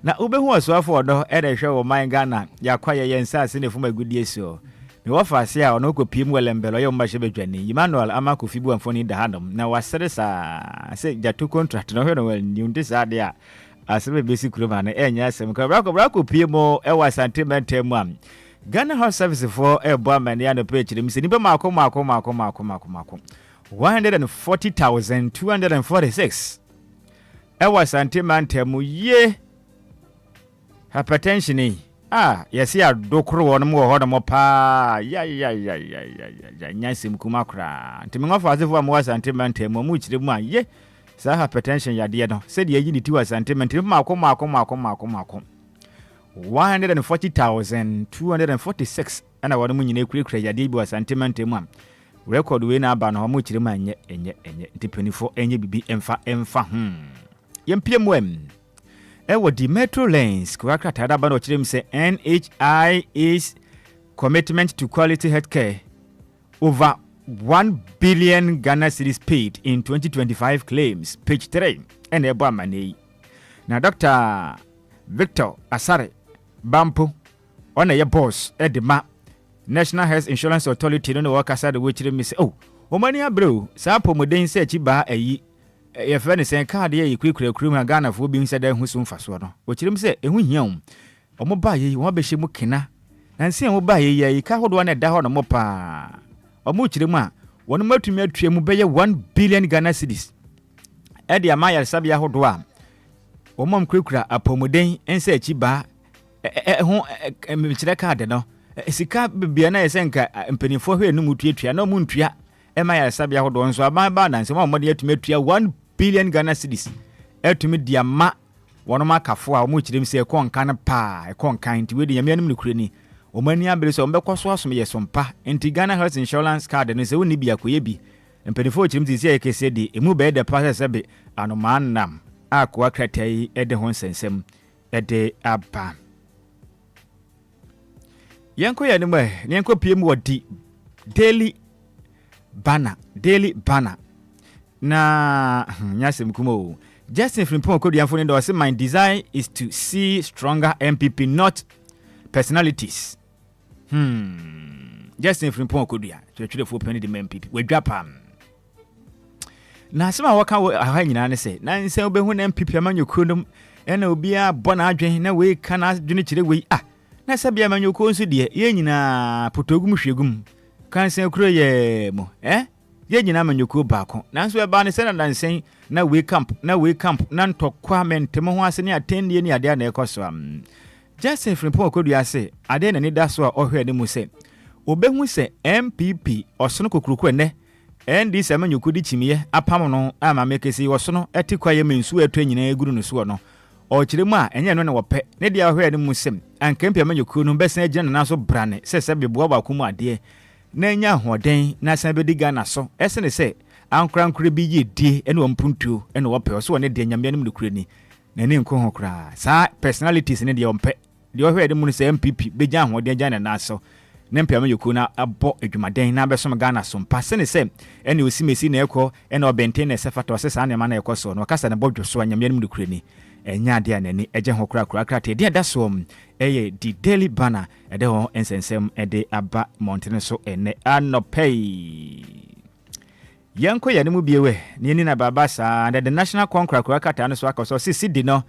na ubehu asoafo do ere hwe wo man Ghana yakwaye yensa ase ne fuma gudie so me wafa ase a ono kopiem welembelo ye mba hye bedwane Emmanuel amakofibu amfoni da hanom na wasere sa se Jato contract no hwe no wel ni unde sa de a asebe besi kuroma na enya asem ka brako piemo e wa sentiment mu am Ghana House Service for ebo amane ya no page ni nipa mako 140,246 e wa sentiment mu ye hypertension yesi adokoro won mo ho no pa ya nyansim kuma kra ntimi ngofa azefo mo sentiment mu chire mu ye sa hypertension ya de no se de yi ni tiwa sentiment mako 140,246 ana won mu nyina kurekura ya de bi wa sentiment mu am record we na aba no mo chire mu enye ntipenifo enye bibi emfa yempiem ewo di metro lanes ko akrata da ba no chire mu se NHI is commitment to quality healthcare over 1 billion Ghana cedis paid in 2025 claims page 3 and ebo amane na Dr. Victor Asare Bampo on a boss edema National Health Insurance Authority no work aside which me say oh omani abro sa pomodin say chi ba ayi ye fa ne sen card ye kwekura kuru Ghana fo bi nsa da hu so mfa so no okyerem say ehu hiam omo ba ye won behye mu kena na nse omo ba ye ka hodo na da ho no mo pa omo kyerem a won matumi atue mu beye 1 billion Ghana cedis e de amaya sabia hodo a omo kwekura apomodin nsa chi ba ho me kyerɛ card no sika bibia na yesenka mpanifo hwe no mutuatua na mu ntua ema ya sabia hodo nso ba na nsema mo de atumi atua 1 billion Ghana cedis atumi dia ma wono makafo a mo kyerem se konkan pa konkan nti we de yamianum ne kurani o mani abere so mbekɔ so asom ye sompa nti Ghana Health Insurance card no se woni bia koye bi mpanifo kyerem ti se ye kese de emu be de pa se be anoma nam akwa kratai ede ho nsensem ede aba yanko ya nimwe yanko PM wodi daily banner na nyase mkumo Justin Frimpong ko dianfo ne do say my desire is to see stronger MPP not personalities Justin Frimpong ko dia twetwe fo pen de MPP wadwapa na sema waka ha nyina ne se na nse obehu na MPP amanyokronum ena obia bona adwen na we kana adwene kire we na sabia manyoko nso de ye nyina potogum hwegum kan sen kuro ye mo ye nyina manyoko baako nanso e ba ne se na dansen na we camp na ntokwa mentem ho ase ne atendie ne ade na ekoso Justin Frimpong kodua se ade na Anidaso a ohwe ne mu se obehu se MPP osono kokuruku ene ndi se manyoko di chimiye apam no ama mekesi osono etikwaye mensu eto nyina eguru no so no o kyeremu a enye no ne wope ne dia ohwe ne mu sem ankempi amanyoko no besen agina na so brane se beboa ba kumu ade na enya hoden na san bedi Ghana so esene se ankrankure bi ye die ene ompuntuo ene wope so ne de nyamianum de kurani na ne nko ho kra sa personalities ne de ompe de ohwe de mu se MPP beja hoden Ghana na so ne mpia amanyoko na abo adwumaden na besom Ghana so mpa sene se ene osimesi na ekọ ene obenten na sefato se sa ne ma na ekọ so no kasa ne bodwo so nyamianum de kurani enya de anani eje ho kra te de da so eye di daily banner ede ho ensensem ede aba mountain so ene anopei yanko ya ne mu biewe ne ni na baba sa the national conqueror kata no so akaso sisi di no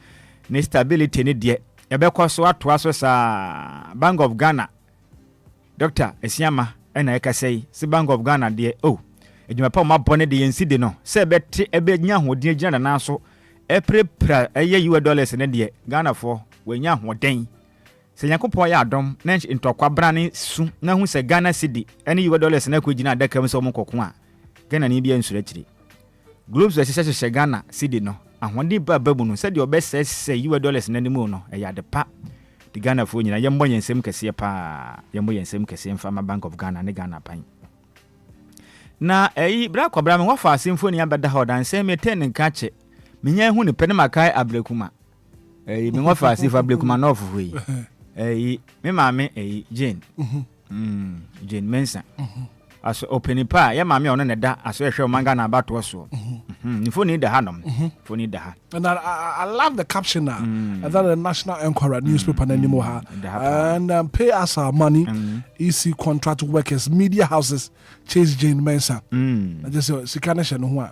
ne stability ne de ebekọ so atoa so sa Bank of Ghana Dr. Esiama ena ekasei si Bank of Ghana de edwuma pa ma bone de yensi de no se beti ebenya hodin gina na so eprepra eye $US ne de Ghana for wenya hoden se yakopon ya adom na ntokwa brane su na hu se Ghana cedi ene $US na kwagina adaka mu so mo kokon a Ghana ni bia nsura kire globes se Ghana cedi no ahwande ba babu no se de obese $US na nimu no eya de pa di Ghana fo nyina yembo yensem kese pa yembo yensem kese mfa ma Bank of Ghana ne Ghana pan na bra kwabra me wafa asemfo ni abeda hodan se meten nkache menya hu ne pene makai abrekuma me wafa asif abrekuma no ofo yi me maame Jane Jane Mensa aso openi pa ya maame ono ne da aso ehwe manga na abato so Nifoni da hanom. Foni da ha.
And I love the caption now. And that the National Enquiries newspaper anymore and pay us our money. EC contract workers, media houses chase Jane Mensa. I just say Sikanation who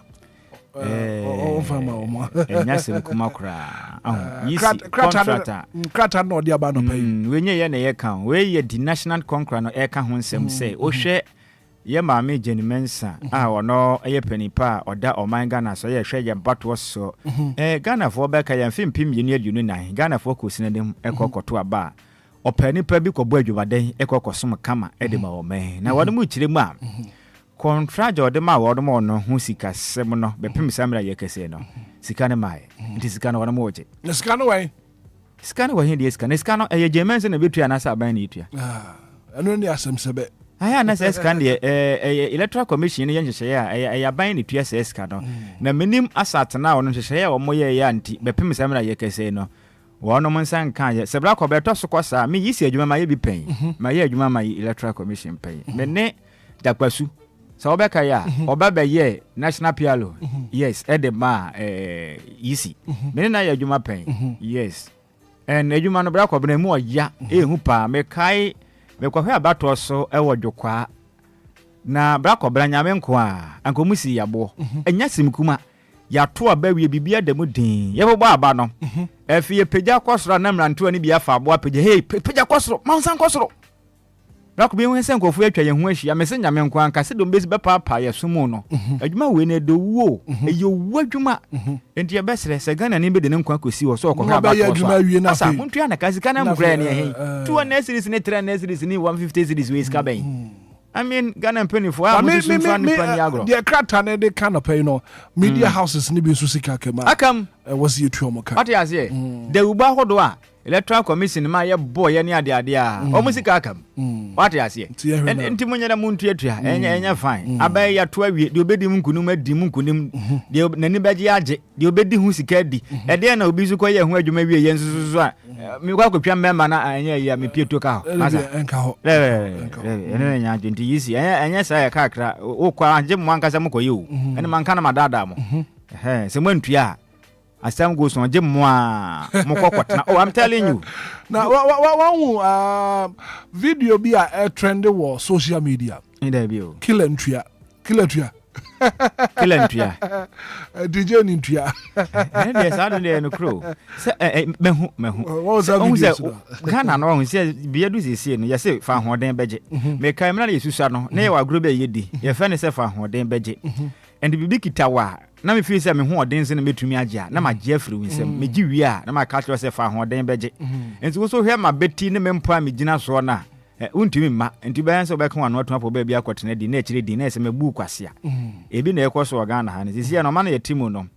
Nyasem kumakura.
Krata no dia ba no pay.
We nye na ye kan. We ye the National Conqueror no e ka ho nsem say o hwe ye maame Jane Mensa ono eye panipa oda oman Ghana so ye hwe ye bato so Ghana for be ka ye mfim yenu adunu nan Ghana for ko sinadem ekokoto aba opanipa bi ko bo adwumaden ekokosom kama edema o men na wode mu kire mu a contract ode ma wode mo no hu sika sem no be pim samra ye kese no sika ne mai ndi sika no wode mo oje
sika no wai
sika no wai ndi sika no eye Jane Mensa na betua na sa aban na etua
eno ni asem sebe
aya na ses kan de electoral commission ye nhyehyɛ ya ban ne tua ses kan no na minim asat na wono nhyehyɛ wo moye ya anti bepem samra ye kese no wono mon san kan ye sebra ko beto so kosa me yisi adwuma ma ye bi pen ma ye adwuma ma electoral commission pen me ne dakwasu So obeka ya obaba ye national piano. Yes, edema easy. Me na ya adwuma pen. Yes. And adwuma no bra ko bena mu oya ehu pa me kai me kwahwe abato so ewo dwokwa. Na bra ko bra nyame nko a ankomusi yabo. Enya simkuma ya to abawie bibia demu din. Ye bobo aba no. Efie pagya kwosoro na mranto ani bia fa abo apagya. Hey, pagya kwosoro, mansan kwosoro. Bako bi wen sen kofu atwa ye ho ahia me se nyame nko anka se do mbesi be papa ye sumu no adwuma we na do wo eye wo adwuma enti ye besre se Ghana ni be de nko akosi wo so okwa ba ko asa muntu ya na kasika na mkra ne he 2 series ne 3 series ni 150 series we ska ben I mean Ghana penny for am so fan ni pan agro
the crata na de kind of pay no media houses ni bi so sika kema
akam
was you two omoka
what you say the uba hodo a electoral commission ma ye boy ye ni ade a o musika akam what you say enti munyera muntu etua enya fine abai ya to awie de obedi munkunum adi munkunim de nani baji age de obedi hu sika di e de na obi su ko ye hu adwuma wie ye nsusu a mi kwa kwatwa memma na enya ya me pieto ka ho
enka ho
ene nya enti yisi enya sa ya kakra o kwa anje mu ankasa mu koyi o ene manka na madada mo se mwantua asam goes on jem mo mokokotna oh I'm telling you
now video be a trend war social media
inde bi o
kilentria DJ Nintia.
Yes, I don't know crow. Mehu.
What was that video?
Ghana no hu say bia do sisi no. Yes, fa hoden beje. Me kai me na yesusa no. Na ye wa gro be yedi. Ye fa ne se fa hoden beje. And bibi kitawa. Na me feel say me hoden se na metumi agya. Na ma gye afiri winsem. Me gi wi a na ma ka tro se fa hoden beje. Enti so hwe ma beti ne me mpa me gina so na. Untimi ma enti bayan so beka wano atuma po ba bia kwotene di na ekire di na ese mebu kwase a ebi na ekoso Ghana ha ne sisi no ma na yetimu no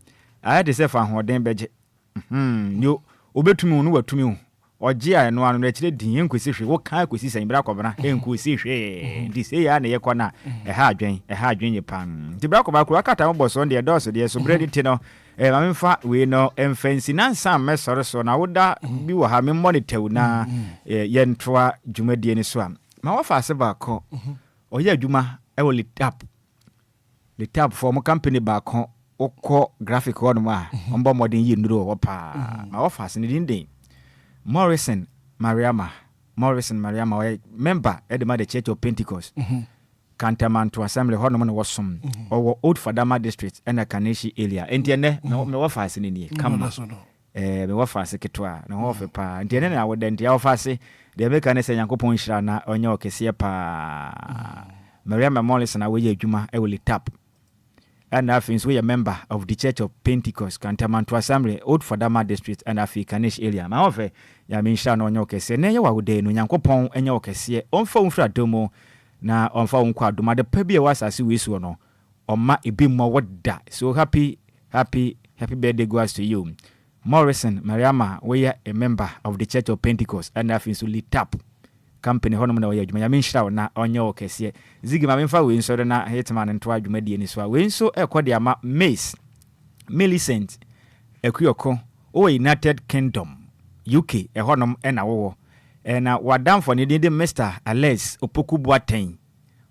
ayade se fa hoden beje yo obetumi no watumi ho oje a no anu na ekire di enkosi hwe wo kan akosi san bra kobra enkosi hwe di se ya na ye kona ha adwen ye pan di bra kobra kro akata mo boso de dos de so bredi ti no ma memfa we no emfansi na nsam mesore so na woda bi wo ha me monitor na ye ntoa dwumadie ni so am ma wafa ase ba ko oye adwuma e wo letap for mo company ba ko okọ graphic one ma ombo modern yi nduro wo pa ma wafa ase ni din Morrison Mariama we member at the Church of Pentecost Cantaman to assembly hono no wasum or Old Fadama district and a Kaneshi area entiene me wafa ase ni kama me wafa ase ketwa na ho fe pa entiene na wodenti ya wafa ase de be kan se Yankopon hira na onye okese pa Mariama Morrison na we adwuma e will tap and afins we a member of the Church of Pentecost Cantamanto Assembly Old Fadama district and Africanish area ma ofe ya minsha no nyoke se na ye wa wode no Yankopon enye okese onfa unfra domo na onfa unkwa doma de pa bia wasase wesu no oma ebi mo woda so happy birthday goes to you Morrison Mariama we a member of the Church of Pentecost and afins we tap company hono na oyadwuma ya menhira na onye okese zigi ma memfa we nso na Hitman nto adwuma die ni so a we nso ekode ama Mace Millicent Ekuoko o United Kingdom UK honom na wo na wadam for ne de Mr Alex Opoku Boateng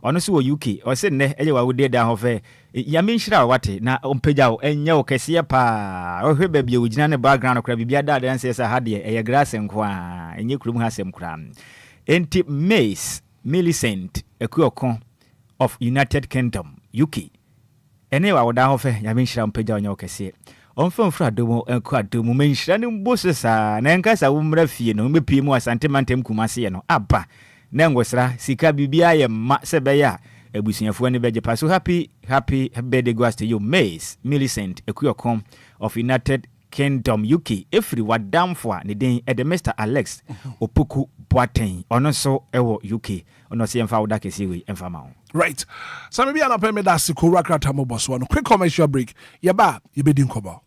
ono so UK o se ne eye wa wode da ho fe ya menhira wate na ompagya o enye okese pa o hwe ba bia ogina ne background kra bibia da dan se sa hade eye grass nko a enye kurum ha sem kra enti Mace Millicent Ekuoko of United Kingdom UK ene wa woda ho fe ya menhira mpagya onye okese onfamfra domo enko adomo menhira ne mbosesa na enkasa wo mra fie no mepi mu asante mantem kumase no aba na ngosra sika bibia ye ma sebeya ebusuafo ne beje pa so happy birthday goes to you Mace Millicent Ekuoko of United Kingdom UK every wadamfo ne den e de Mr Alex Opoku Boateng ono so ewo UK ono se emfa woda kesi we emfa ma
right so maybe ana pay me that sikora krata mo boss one quick commercial break ye be din koba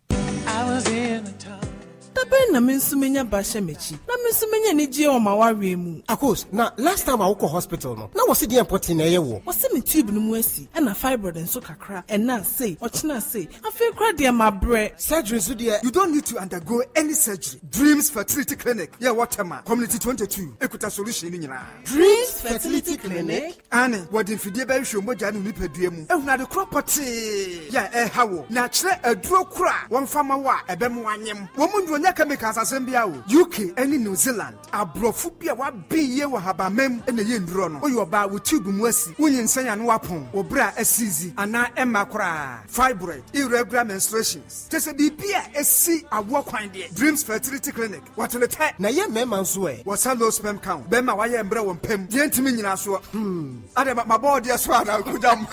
Tabe na mensumenya basha mechi na me so menya ni je o ma wawe mu.
Akos, na last time I go hospital no. Na was the important na ye wo.
Was me tube no mu asi. E na fibroid nso kakra. E na say, ochina say. I feel cry dey my bre.
Surgery so there. You don't need to undergo any surgery. Dreams Fertility Clinic. Yeah, Waterman. Community 22. Ekuta solution ni nyina.
Dreams Fertility Clinic.
Ane, wodi fidie ba hwe mogya no nipadua mu. Ehuna de property. Yeah, hawo. Na kire aduro kura. Won fama wa ebem wanyem. Wo mu ndonya chemicals asem bia wo. UK any New Zealand. Abrofu bia wa biye wo habamem ene ye nduro no. Oyo ba wo tube mu asi. Wonyin nsanya no wapon. Obra asizi ana emma kura. Fibroid, irregular menstruations. Tese bibia esi awo kwan de. Dreams Fertility Clinic. What the time?
Na ye mema nso e.
What's a low sperm count? Bema wa ye mbre won pem. Ye ntimi nyina so. Ade my body as well na kudam.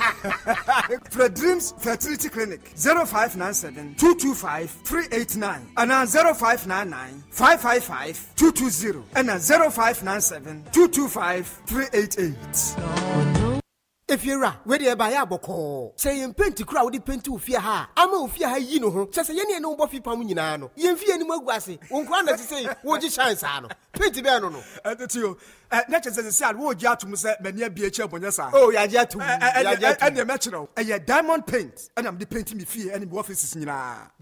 For Dreams Fertility Clinic 0597 225 389 and 0599 555 220 and 0597 225 388.
If you're right, where they buy a boko, say in paint to crowd the paint to fear her. I'm a fear you know, says any no buffy pamunino. You fear any more grassy, won't want to say, what you shine, son. Paint the banner.
And the two, not as a sad word, Yatum said, many be a chap on your side.
Oh, yeah, Yatu,
and the metro, and your diamond paint, and I'm the painting me fear any offices in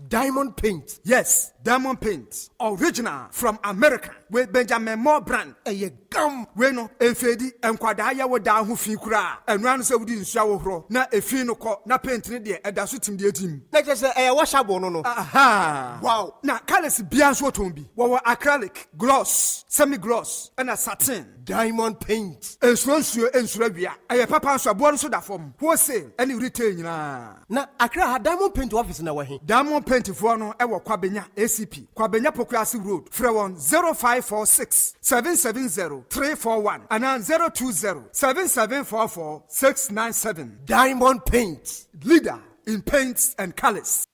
diamond paint.
Yes, diamond paint, original from America, with Benjamin Moore brand, and ye gum, bueno, and Fedi, and Quadaya were down who figura, and ran so within shower, na a fino co, na painting there, and that's what him the team.
Let us say a washable no.
Aha, wow, now colors Bian's what will be, what acrylic, gloss, semi gloss, and a satin.
Diamond paint.
And Swansea and Swabia. I papa so born so that form. Wholesale any retain na. Na
Accra had diamond paint office na wahi.
Diamond paint for no ewo Kwabenya ACP. Kwabenya Pokrasi Road. Frewon 0546 770 341 and 020 7744 697.
Diamond paint.
Leader in paints and colors.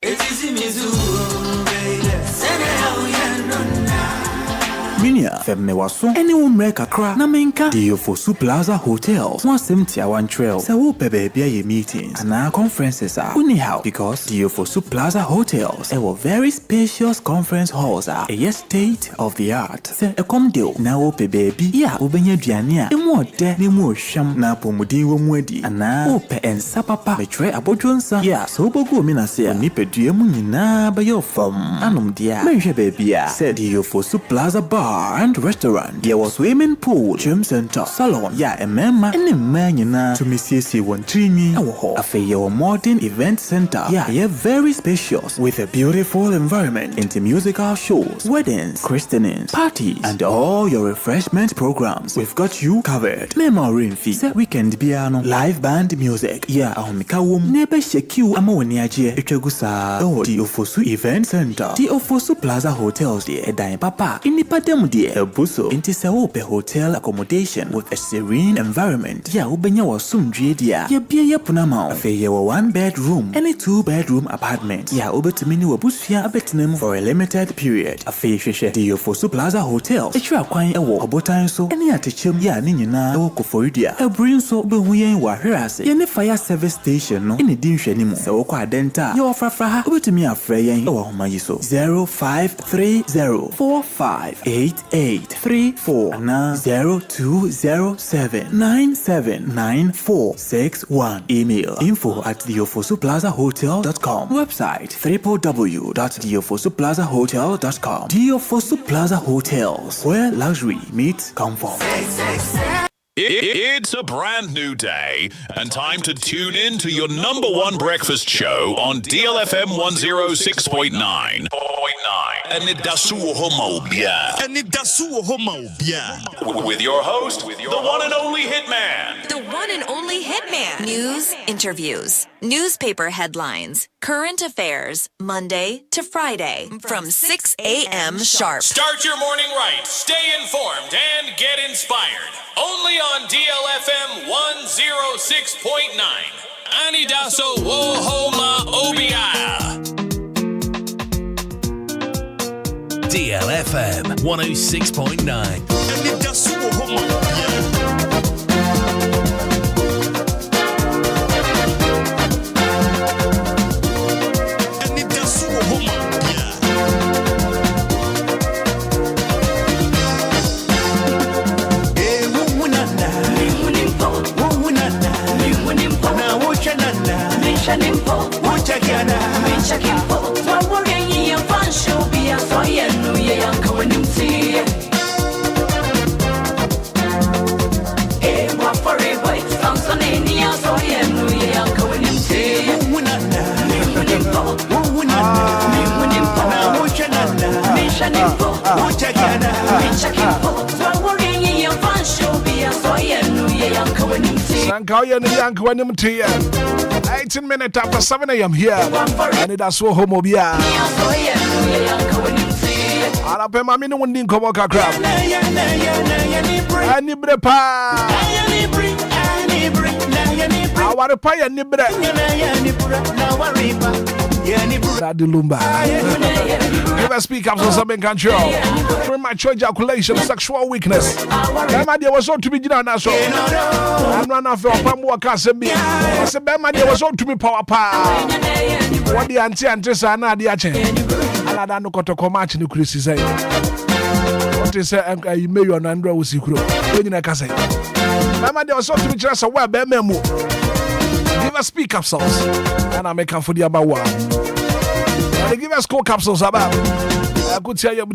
Minia femme waso any umre kakra na menka DLFM Plaza Hotels one semtia one trail se wo pebe bia ye meetings and conferences are anyhow because DLFM Plaza Hotels a very spacious conference halls are a state of the art se e come deal na wo pebe bi ya obenya duane a emu ode na emu ohwam na pomudin wo mu adi ana wo pe ensa papa betwe abodwonsa ya so bogo mi na se ni pedua mu nyina ba yo fam anom dia menhwe be bia se DLFM Plaza Bar and restaurant. There was swimming pool, gym center, salon. Yeah, a member and a man to Mrs. Wantrini. A fair modern event center. Yeah, very spacious with a beautiful environment into musical shows, weddings, christenings, parties, and all your refreshment programs. We've got you covered. Memory fee, weekend piano, live band music. Yeah, Ahomikawum, Nebe Sheku, Amoniaje, Itegusa, oh, the Ofosu Event Center, the Ofosu Plaza Hotels, the Edai Papa, in the Padem. El Buso into Saope hotel accommodation with a serene environment. Ya ubenya wa sumdrie dia. Ya bia ya punama. Afe ya wa 1-bedroom and a 2-bedroom apartment. Ya ubetumini wa busfia abetinem for a limited period. Afe sheshe DLFM Plaza Hotel. Etra kwan ewo obotan so ene atechem ya ni nyina ewo koforidia. Ebrin so behuyen wa hwerase. Ye ne fire service station no ene di nhwani mu. Se wo kwa denta. Ye ofrafra ha ubetumi afre yen ewo homayi so 0530458834 na 0207979461. Email info@DLFM-plazahotel.com. Website www.DLFM-plazahotel.com. DLFM Plaza Hotels, where luxury meets comfort.
It's a brand new day and time to tune in to your number one breakfast show on DLFM 106.9. Anidaso Wɔhɔ with your host, the one and only Hitman.
The one and only Hitman. News, interviews, newspaper headlines, current affairs, Monday to Friday from 6 a.m. sharp.
Start your morning right, stay informed, and get inspired. Only on DLFM 106.9. Anidaso Wɔhɔ Obia.
DLFM 106.9.
Anidaso Wɔhɔ
Sanka 18 minutes after 7 a.m. here. Anidaso Wɔhɔ Obia. Arape mami no wondin komo kakra. Ani bre pa. Aware pa ya ni bre. Daddy Lumba. Give us speak up so something control. Premature ejaculation, sexual weakness. Bema dia was on to be jina na so. Anu na fe opam waka sembi. Se bema dia was on to me power pa. What the anti sa na dia chen. Ala da no kotoko match ni krisi say. What is say you may your nandra usikuro. Nyina ka say. Bema dia was on to be jina so wa bema mu. Give us speak up songs. And I make for the about one. They give us cold capsules about. I could tell you,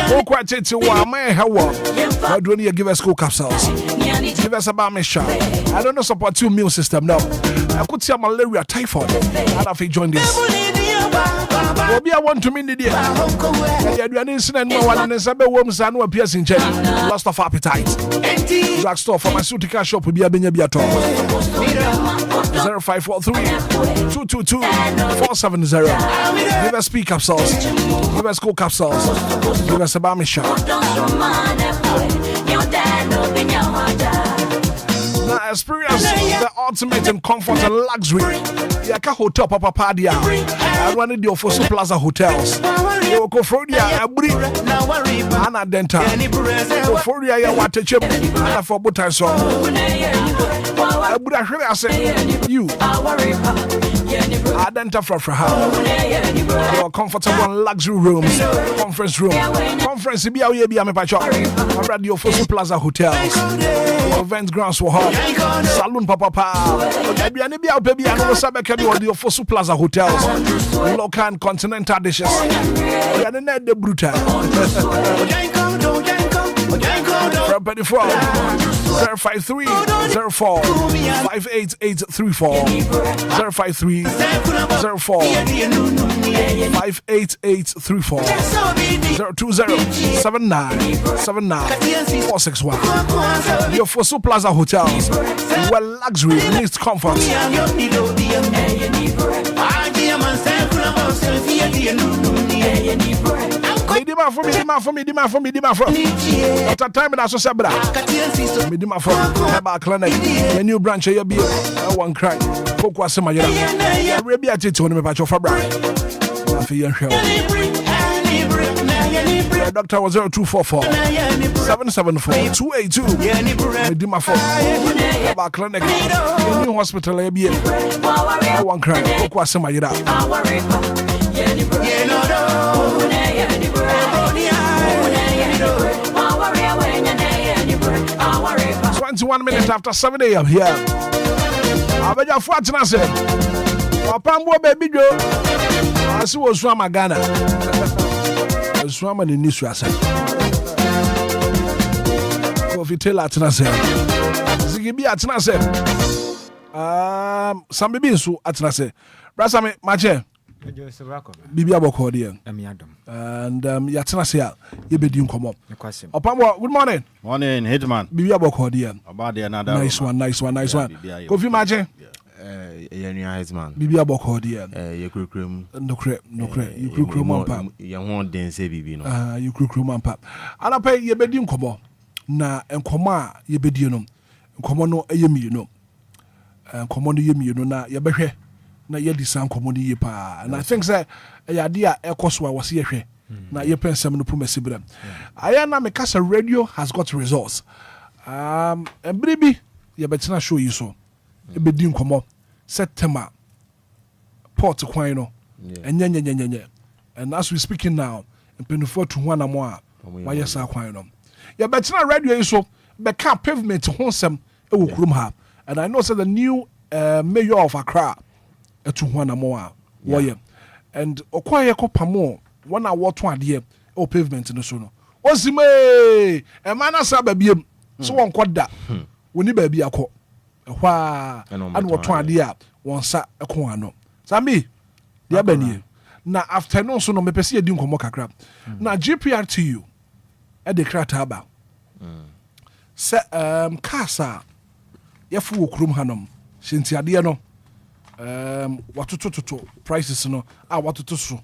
oh, quite it to one man. How do you give us cold capsules? Give us about me shot. I don't know support 2 meal system now. I could tell malaria, typhoid. I don't think join this. Obia want to mean the dear. You are an incident no one and Sabe worms and no appears in check. Lost of appetite. Drugstore pharmaceutical shop will be a Benyabiato. 0543 222 470. Give us speak capsules. Give us cold capsules. Give us a balmy shot. Now experience the ultimate in comfort and luxury. Yaka Hotel Papa Padia. I run the Fossil Plaza Hotels. Yoko Frodia, Abri, Anna Denta, Foria, Watachip, Anna for Butaso. I say, you, Adenta for her. Your comfortable and luxury rooms, conference room, conference CBA, Radio Fossil Plaza Hotels, your event grounds for her, Saloon Papa, baby, and also the Fossil Plaza Hotels, local and continental dishes. The brutal. From 053 04 58834 053 04 58834 020 79 461. Your Fossil Plaza Hotels, where luxury meets comfort. Demand for me. At a time in Asosabra, Midima for Eba Clinic, a new branch of your one cry. Focus some of your Arabia Tito, Mepacho Fabra. Doctor was 0244 774 282. Midima for Eba Clinic, a new hospital, a one cry. Focus some of your 21 minutes after 7 a.m. here. Abeja Fuatina said, Pambo baby Joe. I see was Swama Ghana. Swama in Nisra said. Coffee Taylor Atina said. Zigibi Atina said. Some baby so Atina said. Brasame, Mache. Bibia Bokodian. And Yatina Sia, you be doing come up. Opamwa, good morning.
Morning, Hitman.
Bibia Bokodian.
About another
nice one. Kofi Maje.
Hitman.
Bibia Bokodian.
You could cream.
No crap. You could cream on pap.
You won't dance, baby.
You could cream on pap. And I pay ye be doing come up. Na and coma ye be doing. Come on, no, you know. And come on, you know, na ye be here. Na ye disan komoni ye pa and I think say e idea ekoswa was ye hwe na ye pensem no pumasi bram aya na me kasa radio has got results and bribi ye betina show you so e be din komo September port kwan no enye and as we speaking now penufo to one amwa why yes kwan no ye betina radio so be ka pavement honsem e wo kurum ha and I know say the new mayor of Accra to one more warrior and okwaya kopamo one hour to adie o pavement no so no osime e mana sa babiem so won koda woni ba bi akọ hwa an wo to adie a won sa eko ano sambi Dia bani. Na afternoon so no me pese edi nkomo kakra. Na GPRTU e de krata aba. Se kasa yefu wo krum hanom. Shintiade no watototo prices no watoto so.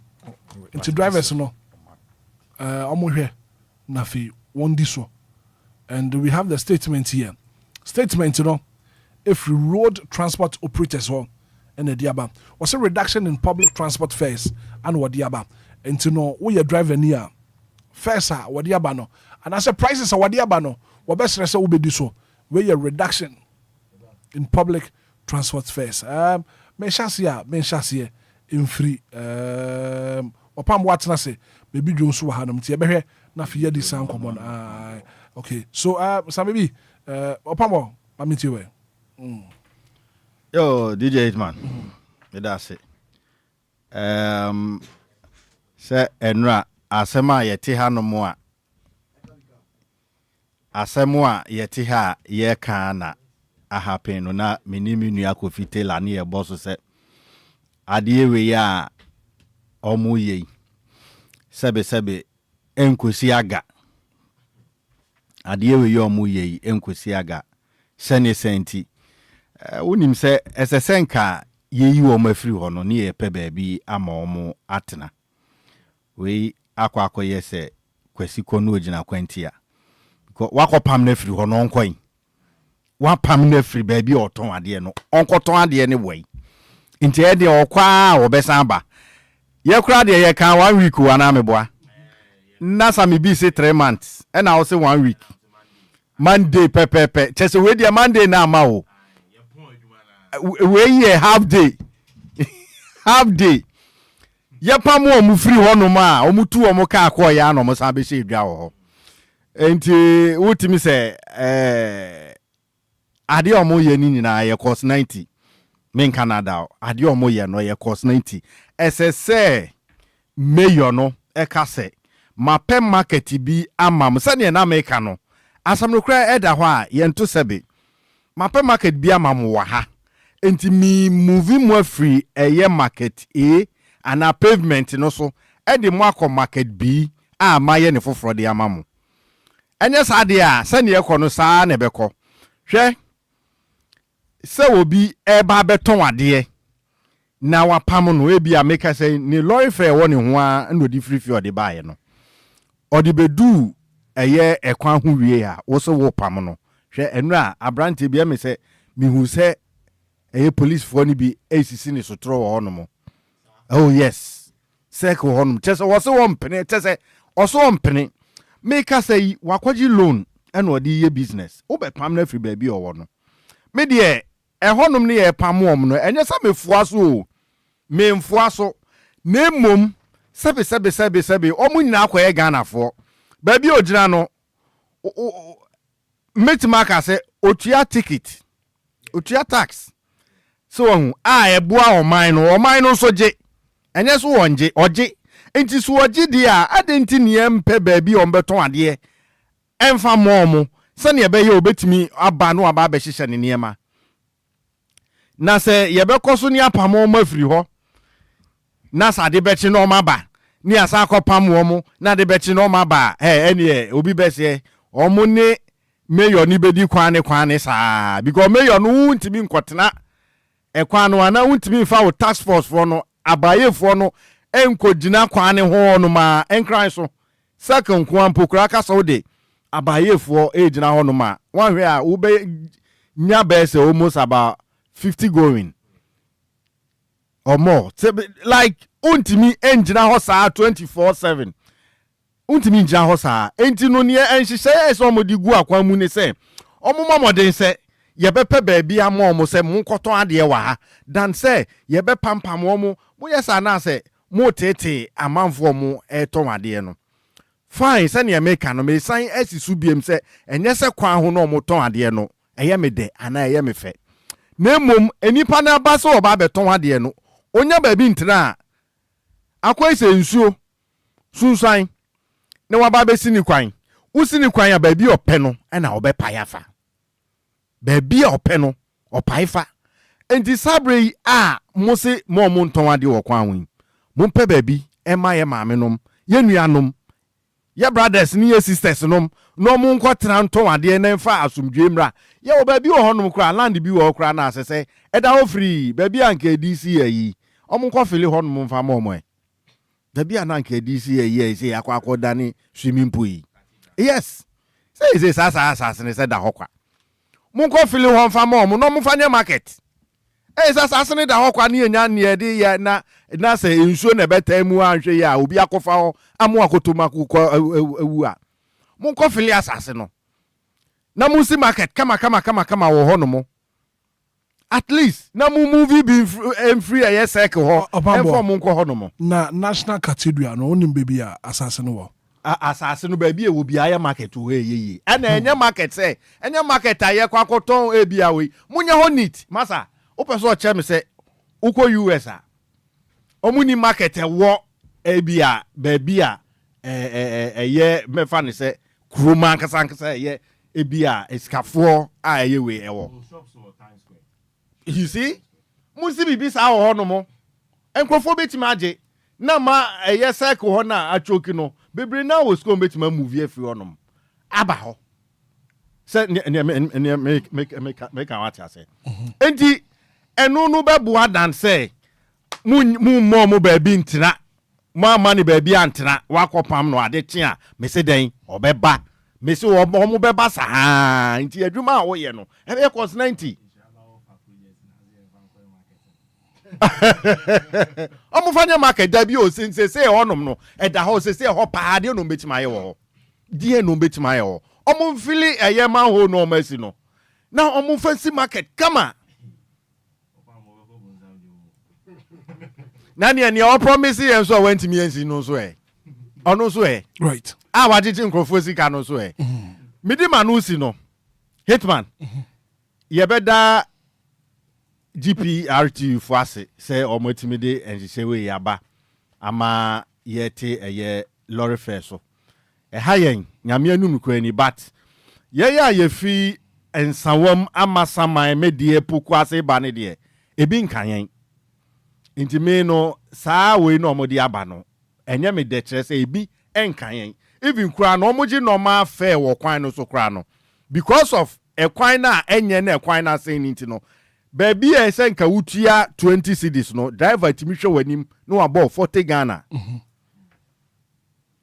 Into drivers no omo hwe na fi wondi so. And we have the statement here. Statement, if road transport operators and the diaba was a reduction in public transport fares and what diaba. And to know who your driver near fares are what diaba no. And as a prices are what diaba no, what best rest will be so. Where your reduction in public transport fares. Men shasia in free. Opam what's na say, maybe Jones who had them tea na fear this sound common. Okay, so maybe opamo mamitiwe.
Yo, DJ Hitman. That's it. Say enra asema yeti ha no mo a. Asemwa yeti ha ye kan na ahapen no na menimi nua Kofi la ne ye boss se. Ade we ya omu ye. Sebe enkosi aga. Ade we ye omu ye enkosi aga. Sene senti. Unim se esesenka yeyi wo mafiri ho no ne ye pe baabi ama omo atena. We akwa yese kwasi kono ogina kwantia. Ko wakopam na firi ho no nkwan. Wapam na firi baabi oton ade no. Onkoton ade ne wai. Nti e de okwa obesan ba. Ye kura de ye kan 1 week wa na meboa. Na sami bi say 3 months. E na wo say 1 week. Monday pepepe. Chese we dia Monday na ama o. We ye half day. Half day. Ye pam wo mu free ho no ma, o mu tu o mu ka akọ ya no mo sa be she edwa wo ho. Enti wotimi se ade o mo ye ni nyina ye cost 90. Men Canada ade o mo ye no ye cost 90. SSA mayor no e ka se mapem market bi amam se ne na America no. Asam no kra eda ho a ye nto sebe. Mapem market bi amam wa ha. Enti mi movie mo free eye market A ana pavement no so e de mo akọ market B a maye ne foforo de amamu. Enye saade a se ne ekọ no saa na ebekọ. Hwe se obi e ba beton ade na wapam no ebi a make say ni lorry fare wo ne ho a na odi free ode baaye no. Odi bedu eye ekwan ho wie a wo so wo pam no. Hwe enu a abrante bi me se mi hu se eye police for ni bi ACC ni so tro wo no mo. Oh yes. Sek wo no. Chese wo so wo mpene, chese oso wo mpene. Make say wakwaji loan and odi ye business. Wo be pam na free baabi o wo no. Me de ehonum ne ye pam wo no. Enye sa me fuaso o. Me mfuaso. Na mom sebe omu nyina akoye Ghana fo. Baabi o gina no metima ka se otua ticket. Otua tax. So ebua oman no so je. Enye so wonje oje. Enti so oje di a adenti ne empe baabi o mbeton ade emfa momo se ne be ye obetimi aba no aba be hihye ne niema. Na se ye be koso ni apamo mafiri ho. Na sa de bechi no maba. Ni asa akopam wo mo na de bechi no maba. Ene obi be se omo ne mayor ni bedi kwane saa because mayor no ntimi nkotena ekwan no ana ntimi fa wo task force for no abaye for no enkogina kwane ho no ma Enquires so second kwampo kra ka so de abaye for ejina ho no ma wan hwe a wo be nya be se almost about 50 going or more like untimi enjina ho saa 24/7 untimi nja ho saa enti no ne enhyehyɛ ese omodi gu akwan mu ne se omomoden se yebepe baabi ama omo se munkoton ade wa ha dan se yebe pampam omo moye sa na se mo tete amanfo omo eton ade no fine se ne America no me san asisu biem se enye se kwan ho no omo ton ade no eye me de ana eye me fe na mom enipa na ba so oba beton ade no onya baabi ntina akwai se nsuo sunsan ne waba be sini kwan usini kwan ya baabi ope no na obepa yafa baabi ope no opai fa enti sabre a mose mo nton ade wo kwan wen Mumpe baby, Emma ye mamenom, ye nuanom, ye brothers ni ye sisters nom, no mun kwa tranto ade na mfa asumdwe mra. Ye o baby o honum kra land bi wo kra na asese. Eda ho free, baby anke DC yi. Omun kwa fili honum mfa momo e. Baby ananke DC yi say akwa dani swimming pool yi. Yes. Say sasa ne say da hokwa. Mun kwa fili hon fa momo no mun fa nye market. Sasa ne da hokwa ni enya ne de ya na say nsuo na beta mu anhwe ya obi akofa ho amu akotoma ko ewu a. Mun kwa fili asase no. Na mun si market kama wo ho no mo. At least na mu movie be free a cycle ho. Enfo mun ko ho no mo. Na
National Cathedral no onim baby a asase no wo.
Asase no baby e wo bia ya market wo ye. Ana enya market say, enya market aye kwa koton e bia we. Munya ho neat, masa. O person o che me say uko US a. Omuni market e wo e bia baby a ye me fa ne say kroma nkasa ye e bia eskafo a ye we e wo. You see? Musi bibi sa ho no mo. Enkrofo betima age. Na ma eye cycle ho na achoki no. Bebre na wo school betima movie afi ho no. Aba ho. Say make what I say. Enti enu no beboa dan say mu mo baby ntina. Mo mani baby antina wakopam no ade tia me se den obeba. Me se wo mo beba sa enti adwuma wo ye no. E cost 90. Omufanya market da bi o sinse say honum no e da ho say ho pa de no betima ye wo die no betima ye wo omufili eye man ho no masi no na omufansi market kama nani ani o promise yen so went me ensi no so e ono so e
right
wajiji nkrofo sika no so e midi manusi no Hitman ye beda GPRT fuase say omotimide enhye we yaba ama yete eye lorry fare so hayen nyame anu nukwa ni but ye ya ye fi ensawam amasaman medie poku ase ba ne de ebi nkanyen intime no saa we no omodi aba no enye me de kire say ebi enkanyen even kura no omoji normal fare wo kwan no so kura no because of ekwan na enye na ekwan na say nti no baby e say nka wutua 20 cedis no driver timi hwe wanim no above 40 Ghana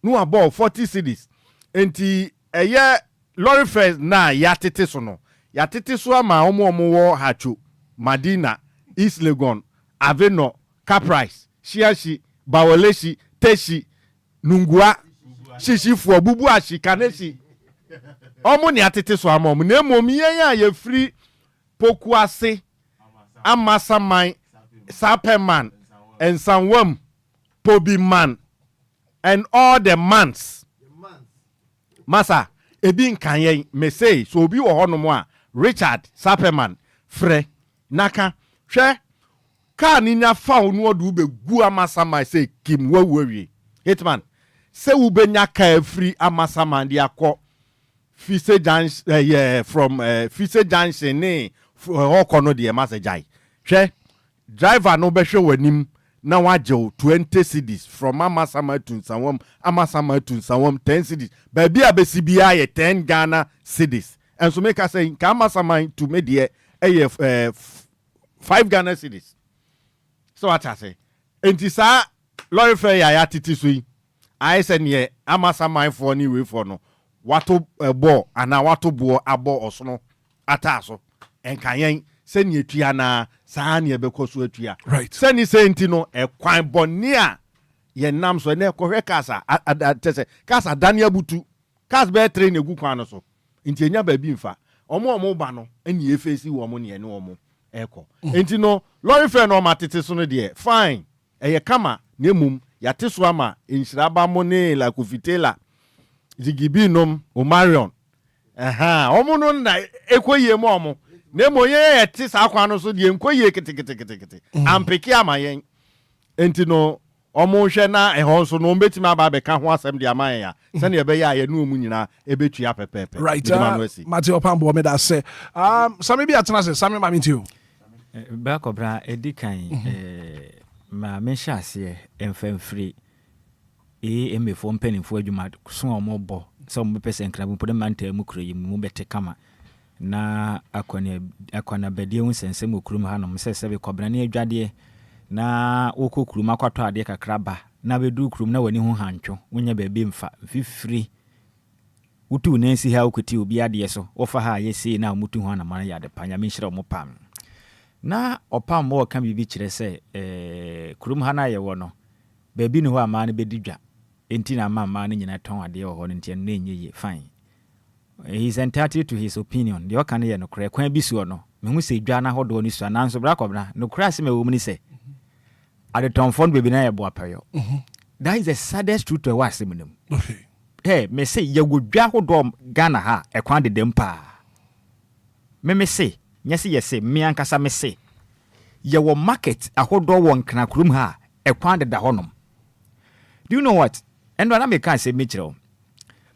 no above 40 cedis enti eye lorry fare na yatete so no yatete so ama omo wo hacho Madina East Legon Aveno Caprice Shiashi Bawoleshi Teshi Nungua Shishifu Bubu Ashi Kaneshi omo ni yatete so ama omo na emom yen ya free poku ase Amasaman, Saperman, and Sanwam, Pobi man, and all the mans. Masa, Ebin Kanye, me say, so be or no Richard, Saperman, Fre, Naka, She, Kanina found no do be gua Masama say, Kim, wo worry. Hitman, say ube nyaka free Amasaman, dia ko Fise Junction, from Fise Junction, ne. For kono de masa jai hwe driver no be hwe wanim na waje 20 cedis from Amasama to Nsawam Amasama to Nsawam 10 cedis baby abesi bia ye 10 Ghana cedis and so make us say ka Amasama to me de 5 Ghana cedis so what I say enti sa lorry fare ya titi so yi I say ne Amasama for ni we for no wato bo ana wato bo abo osono ataso enkanyen seni etua na saa ne bekoso etua
right
seni senti no ekwan boni a ye nam so na ekohwe kasa tese kasa dania butu kas be train egu kwan no so nti enya ba bi mfa omo ba no eni efesi wo mo ne ene wo mo eko nti no lorry fare no matete so no de fine eye kama na emum yate so ama enhyira ba mo ne la kofitela zigibi nom o Marion omo no na ekoyie mo omo Nemo ye ti sa kwa no so de enkoye kete ampeki amayen enti no omo hwe na ehon so no betimi aba be ka ho asem de amayen ya se ne be ya ye no mu nyina ebetua pepepe
right Mate opambo me da say sami bi atena say sami mami ti o
ba kobra edikan ma menhyɛ aseɛ ɛmfa mfiri emefo mpanimfo adwuma so ɔmɔbɔ sɛ ɔmopɛ sɛ nkra mpo de manta mu kuro yi mu bɛte kama na akwana badie hu sensɛm okurum ha no sɛ sɛ be kɔbra ne adwadeɛ na wokɔ kurum akɔtɔ adeɛ kakra ba na bɛdu kurum na wani ho hantwo wonya baabi mfa fifiri wotu nansi ha wokɔti obi adeɛ so wofa ha yɛsei na mutu ho anamana yɛ ade pa nyame nhyira mo pam na ɔpam mo ka bibi kyerɛ sɛ kurum ha na yɛ wɔ no baabi ne hɔ ama no bɛdi dwa enti na ama no nyina tɔn adeɛ wɔ hɔ no ntia no ɛnyɛ yie fine. He is entitled to his opinion. The okane ye no kra kwan bi suo no. Me hu sɛ dwa na hodo ni suo nanso bra kɔbra. No kra se me wo mu ni sɛ. Ade tonfon bebi na ye bo apayo. That is the saddest truth to was him. Okay. Hey, me say ye go dwa hodo Ghana ha e kwan de dem pa. Me say, nyese ye say me ankasa me say. Ye wo market ahodo wo nkna krum ha e kwan de da honom. Do you know what? And when I make say me chiro.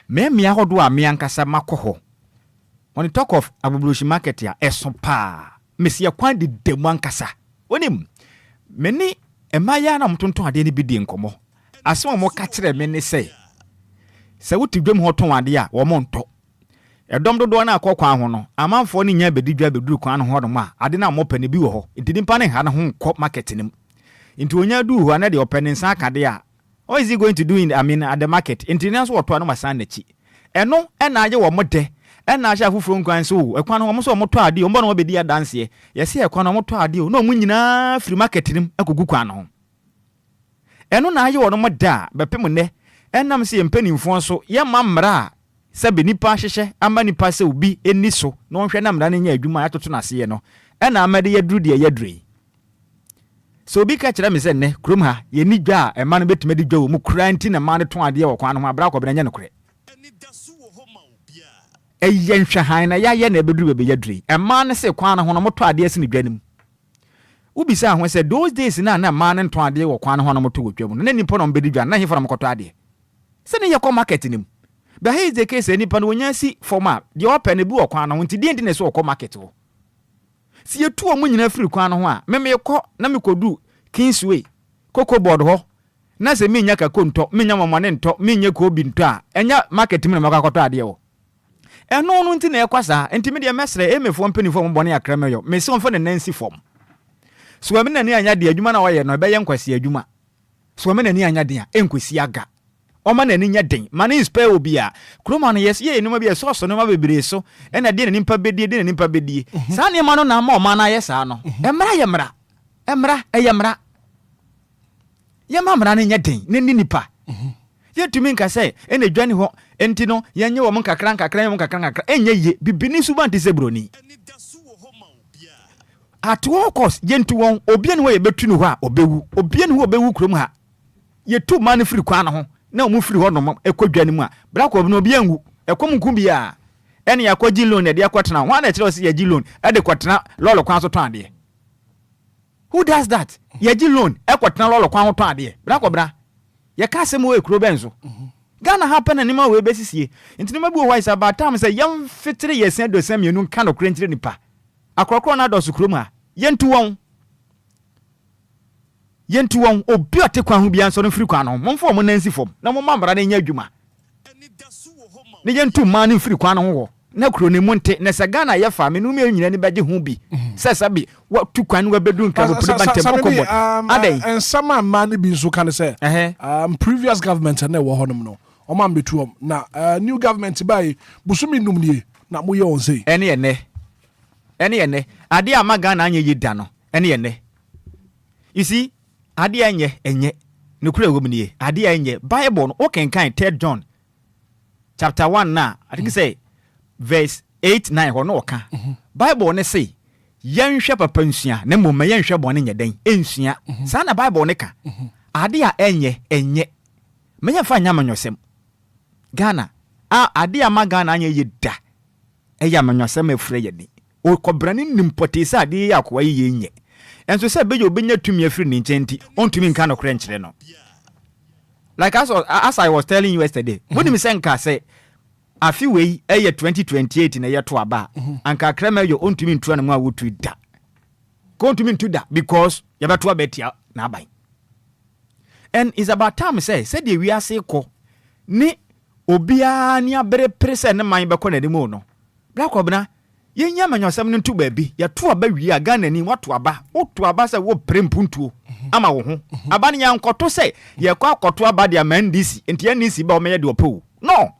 Me ahodo a me ankasa makoho. On the talk of Abublushi market ya eson pa. Me si kwan de demu ankasa. Onim. Meni emaya na mtonton ade ni bidi nkomo. Ase mo ka kire me ne say. Se wuti dwem ho ton ade a wo mo nto. Edom dodo na akokwa ho no. Amanfo ni nya bedi dwa beduru kwan no ho no ma. Ade na mo pani bi wo ho. Enti nimpa ne ha na ho nkɔ market nim. Enti onya du ho na de openinsa akade a. What is he going to do at the market? International what one masan nechi. Eno ena aje wo mode. Ena aje afufuro nkwan so ekwan no so moto ade o mbo no bedi dance ye. Yesi ekwan no moto ade o no mu nyina free market nim akogu kwan no. Eno na aje wo no moda bepem ne. Enam se yempanimfo so ye mamra se be nipa hyehye ama nipa se obi eni so no hwe na mra ne nya adwuma atoto na se ye no. Ena amade yaduru de yadure. So bi ka kire me se ne krom ha ye ni dwa e ma no betime di dwa wo mu kura nti na ma no ton ade wo kwan no abra ko bena nya no kure Anidaso Wɔhɔ ma Obia e ye nhwe han na ya ye na ebeduru be yadure e ma no se kwan no ho no moto ade ase ni dwa nim ubi sa ho se those days na ma no ton ade wo kwan no ho no moto wotwa mu na nipo no bedi dwa na hifo no mokoto ade se ne ye ko market nim but here is the case nipa no wonya si forma de open ne bi wo kwan no ho nti die ndi ne so ko market wo si yetu omu nyina free kwan no ho a me kɔ na me kodu Kingsway koko board ho na se menya ka konto menya mamane nto menya ko bi nto a enya market me na makakɔtɔ ade wo eno no nti na ekwasa enti me de mesre emefo mpanifo mbɔne akrama yo me se onfo ne nansi form so me na ni anya de adwuma na wɔyɛ no be yɛ nkwasi adwuma so me na ni anya de a enkwasi aga Oma na ni nya den mane inspire Obia kroma no yes ye enuma bi so no ma bebre so e na de na nimpa bedie de na nimpa bedie sa ne ma no na ma oma na yes no emra yemra ye mamra ne nya den ne ni nipa ye tumi nka se e na dwane ho enti no ye nye wo m kakra enye ye bibini suba nti se broni at all cost ye ntu won obia ne wo ye betu no ho a obewu obia ne ho obewu krom ha ye tu man free kwa no ho na omu free ho no ekwadwane mu a bra ko no obia nwu ekom nku bia ene yakwaji loan e de akwatena ho na kire o se yaji loan e de kwatena lolo kwan so ton ade. Who does that? Yaji loan ekwatena lolo kwan ho ton ade. Bra ko bra ye ka se mo we kuro benzo Ghana happen na nima we besisie enti nima bi o wise about time say yam fitre yesen do sem yenu kan no krentire nipa akrokro na do su kuro ma yentu won obi ote kwan ho bia nso no firi kwan no momfo mo nansi fom na mo mamra na nya adwuma ne yentu ma no firi kwan no ho na kuro ne monte na sa Ghana ye fa me no me nyina ni baje ho bi sesa bi wa tu kwan wa bedu nka ho pode bantem kobo adai
and some man bi nso kan say previous government na wo honom no o man betu na new government bai busumi numnie na mo ye on say
ene ade ama Ghana anya yida no ene you see ade enye ne kura wo mnie ade enye Bible no o kan 3 John chapter 1 na I think say verse 8-9 ho no ka Bible ne say yenhwe papa nsua na mmom yenhwe bone nya den ensua sa na Bible ne ka ade a enye menya fa nya manyosem Ghana ade ama Ghana anya yida eya manyosem afure yedi o kobrani nimpotisa ade ya kwa yenye enso se beje obenya tumi afiri ni nchenti ontumi nka no kure nkyere no like as I was telling you yesterday when me senka say afi wei eye 2028 na yeto aba anka krema yo ontumi ntua na mu a wotu da ko ontumi ntu da because ye beto abetia na abai And it's about time say the we are say ko ni Obia ni abere prese ne man beko na demo no. Black obna yenya manyosam no ntu baabi ya to aba wi aga nani wato aba woto aba se wo prempuntuo ama wo ho aba ne yankoto se ye kwa akoto aba de amandisi enti anisi ba o meye de opo no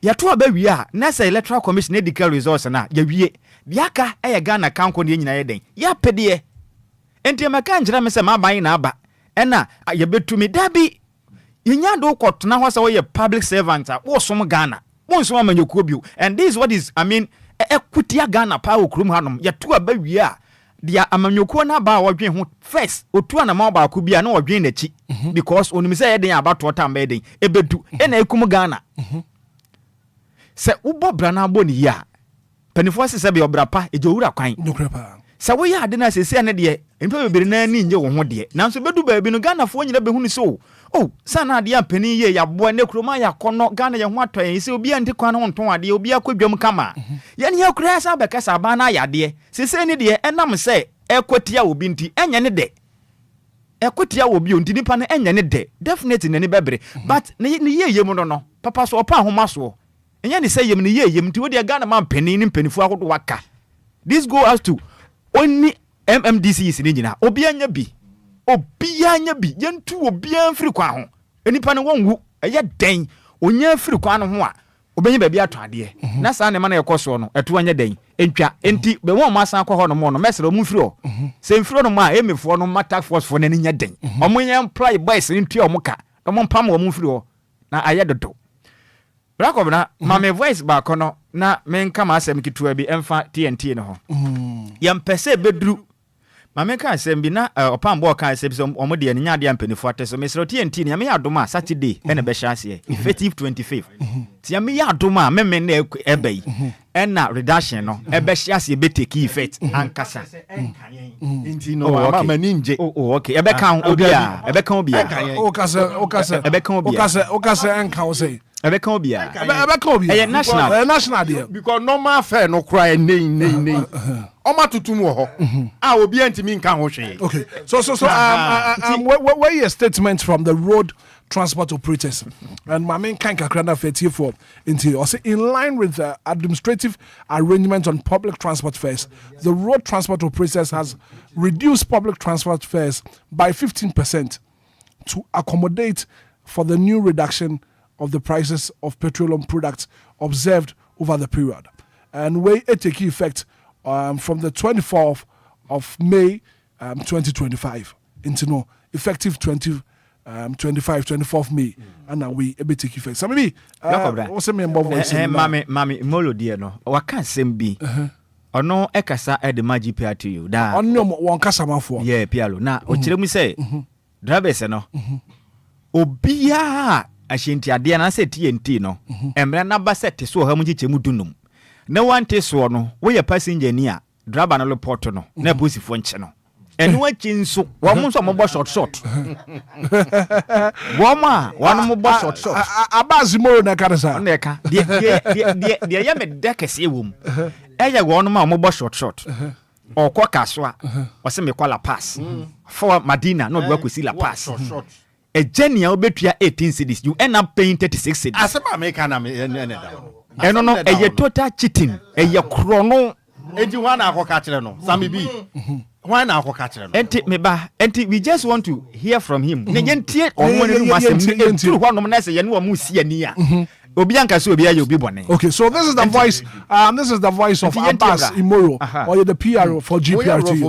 ya to aba wi a na se electoral commission medical resource na ya wie biaka eye Ghana kanko ne nyina ye den ya pede enti maka njira me se ma ban na aba ena ye betumi dabi yenya do kotona ho se wo ye public servant a wo som Ghana wo som amanyokuo bio and this is what is equity Ghana power krum hanom ya to aba wi a dia amanyoko na ba wodwen ho first otu na ma ba ko bia na wodwen na chi because onimi say eden abato tam ba eden ebedu ena ekum Ghana se ubo bra na abo ni ya panifo se be obra pa ejowura kwan se wo ya ade na sese ne de empa bebere na ni nje wo ho de nanso bedu ba bi no Ghana fo nyina be hu ni so sana ade ampani ye ya bo ne kroma ya kono Ghana ye ho atoye se obi ante kwan no nton ade obi akwadwam kama ye ne yakura sa be kasa ba na ya de sese ni de enam se ekwatia obi nti enye ne de ekwatia obi nti nipa ne enye ne de definitely ne bebre but ne ye yem no papa so opa ahoma so enye ne se yem ne ye yem nti wo de Ghana man pani ni mpanifu akodo waka this go as to only MMDC is ni nyina obi anya bi yentu obi amfiri kwa ho enipa ne wonwu eye den onya afiri kwa no ho a obenye ba bi ato ade na sa ne ma na yekoso no eto anya den entwa enti be won ma san kwa ho no mo no mesere mu firi o se mfiri no ma emefo no matak force fo na ni nya den omonye employ boys ntu o muka omo pam o mu firi o na aye dodo Rakob na ma me voice ba kono na menka ma asem kitua bi emfa TNT ne ho yampese bedru Mame ka asem bi na opambo ka asem so omo de nya de ampanifo ateso mesro TNT ne me yadoma Saturday ene be hyaase effective 25 ti me yadoma me na ebai ena reduction no ebe hyaase be take effect ankasa
inti no ma maninje
okay ebe kan Obia ebe kan Obia
okase
ebe kan Obia
okase enka o say
ebe kan Obia
national there
because normal fair no cry nei Oma tutum wo ho obi antimi nka ho hwe
okay so where a statement from the road transport operators and my main kind kakrana fetie for into also in line with the administrative arrangement on public transport fares the road transport operators has reduced public transport fares by 15% to accommodate for the new reduction of the prices of petroleum products observed over the period and way it take effect from the 24th of May 2025 into no effective 24th May and now we able take effect. So maybe what's the member voice?
Mami molo dear no. Waka sembi. Ono ekasa e de magi pay to you. Da.
Ono won kasa mafo.
Yeah, pialo. Na ochire mu say drivers no. Obia ashinti ade na say TNT no. Emre na ba set so ha mu chiche mu dunum. Na wante so no we ye passenger ni a driver no report no na police fo nche no enu achi nso wo mo so mo bo short wo ma wanu mo bo short
abazi mo na karasa
na ka de ya me dekese ewom eye wo no ma mo bo short okwa kaswa o se me kwala pass for Madina no do akosi la pass a genia obetua 18 cedis you end up paying 36 cedis
asema America na
eno no eye total cheating eye krono
eji wana akoka kire no sami bi wana akoka kire no
enti we just want to hear from him ne yentie onwone no masem ne enturu hwanom na se ye ne omu si ani a obi anka se obi aye obi bone.
Okay, so this is the voice of Abbas Imoro or the PR for GPRT.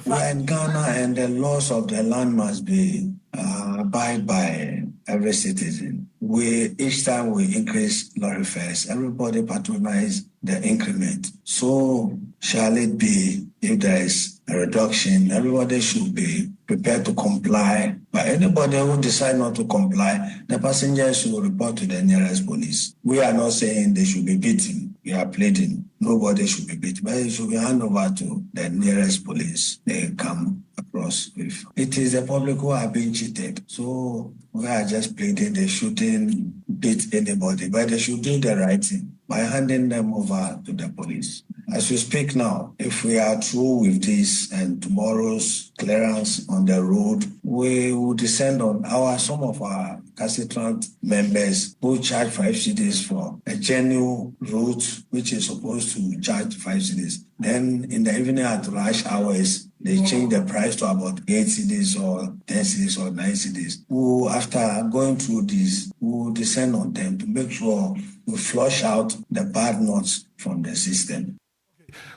We're in Ghana and the laws of the land must be abide by every citizen. Each time we increase lorry fares, everybody patronize the increment. So shall it be if there is a reduction, everybody should be prepared to comply. But anybody who decide not to comply, the passengers should report to the nearest police. We are not saying they should be beaten. We are pleading. Nobody should be beaten, but it should be handed over to the nearest police. They come across with. It is the public who are being cheated. So we are just pleading they shouldn't beat anybody, but they should do the right thing by handing them over to the police. As we speak now, if we are through with this and tomorrow's clearance on the road, we will descend on some of our Casitrant members who charge 5 cedis for a genuine route, which is supposed to charge 5 cedis. Then in the evening at rush hours, they change the price to about 8 cedis or 10 cedis or 9 cedis. Who, after going through this, we will descend on them to make sure we flush out the bad notes from the system.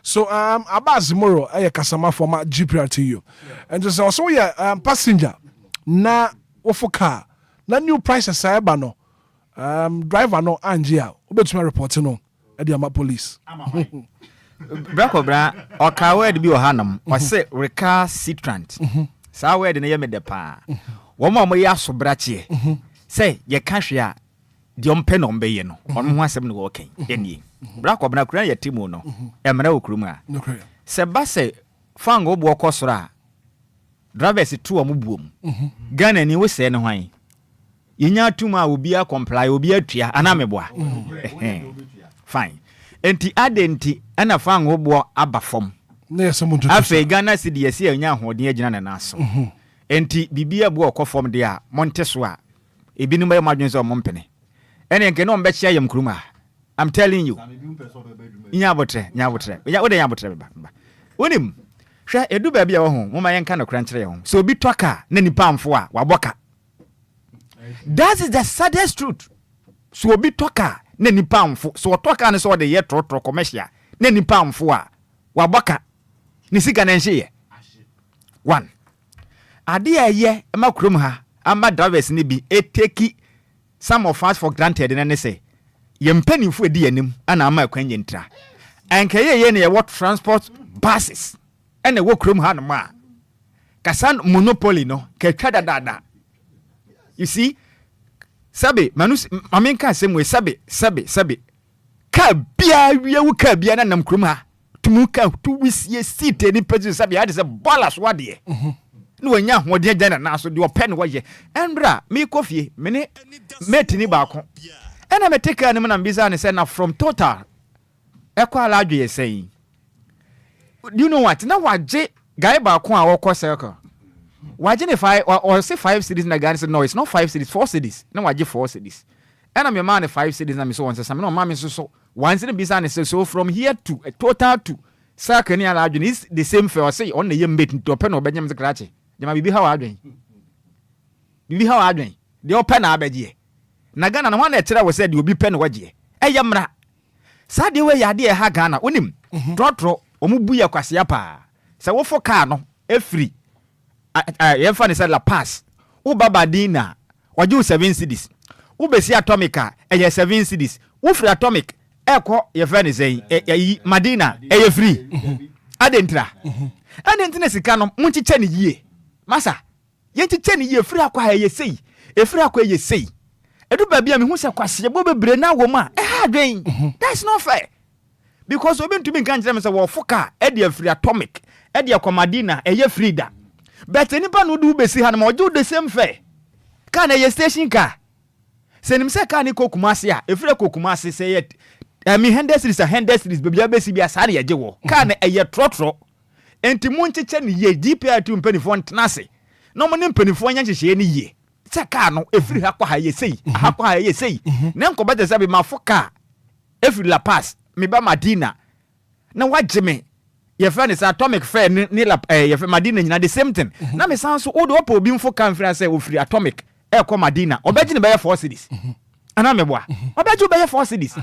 So Abbas Moro kasama for my GPRTU. And just also passenger na ofo car na new prices say ba no driver no angia obetuma report no e dey police.
Brako bra oka word bi o hanam o say Reka Citrant. Sa word na ye me de pa. Wo ma mo ya so brache. Say ye ka hwe a de ompe no mbe ye no. Ono ho asem no wo kan. Enie. Brako bra kura ye timu no. Emra okrum a. Se ba se fango bo okosora. Drivers tu o mubuom. Ghana ni we se ne hwan. Yenya tuma Obia comply Obia tua anameboa. Fine. Enti adenti ana fango bo abafom.
Na yesem ntutu.
Afa Ghana si de yesi anya hoden agina na naso. Enti bibia bo okofom de a monte so a ebinu ma madwense o mompene. Ene nke no mbe chia yam kuruma. I'm telling you. Nyabotre. Ya ode nyabotre ba. Onim. Hwe edu ba bia wo ho, mo ma yenka na kura nkyere ho. So obi toka na nipa amfo a waboka. That is the saddest truth. So obi toka na nipa amfo. So toka ne so de ye trotro commercial. Na nipa amfo a waboka. Ni sika na nhye ye. One. Ade aye ma krom ha, ama drivers ni bi eteki some of us for granted na say yempanifo edi anim ana ama kwanye ntra. Anka ye na ye what transport buses. And the work room hand ma. Kasan monopoly no ketwa dada. You see? Sabe manus amenka same way sabe. Ka bia wi wu ka bia na nam krum ha. Tumu ka tu wisie seat ni president sabe had say ballas wade. No anya hode agya na so de open wo ye. Enbra me kofie me ne mate ni ba ko. Ena me take ani na mbisa ne say na from total. Ekwala adwe say. Do you know what? Now waje guy ba ko a woko circle. Waje ne 5 or say 5 cities na Ghana say no, it's not 5 cities, 4 cities. Na waje 4 cities. And I'm your man 5 cities na me so one say no man me so once in business say so from here to a total to circle ni ala adwene is the same for say on the yem bet to open obanyam se krache. Jama bibi how adwen. Bibi how adwen. The open na abeje. Na Ghana na one e kira we say the obi pen waje. Eyamra. Sa de we ya de ha Ghana onim. Trotro omubu ya kwase pa se wo fo car no efri ye fa ne se la pass u babadina waje 7 cities u besi atomica eye 7 cities u free atomic eko ye fa ne sei madina eye free adentra adentina sika no munchiche ne yie masa ye chiche ne yie free akwa eye sei efri akwa eye sei edu ba bia me hu se kwase bo bebre na wo ma adwen that's not fair. Because we been to be can't say well foka e dey free atomic e dey comadina e ye free da but anypa no do be si ha no do the same fare ka na ye station car se nim se ka ni kokumase a e free kokumase se ye Henderson bebia be si bia sa na ye je wo ka na e ye trotro enti munchiche ni ye DPR to mpanifo ntnase no mo ne mpanifo anya nhye ni ye se ka no e free ha kwa ha ye sei ha kwa ha ye sei na nko bete se be mafoka e free la pass me ba Madina na wajeme ye fa ne atomic fair ni la ye fa Madina nyina the same thing na me san so o do opo obi mfo kan fra say o free atomic e ko Madina obeji ne be 4 cities ana me boa obeji be 4 cities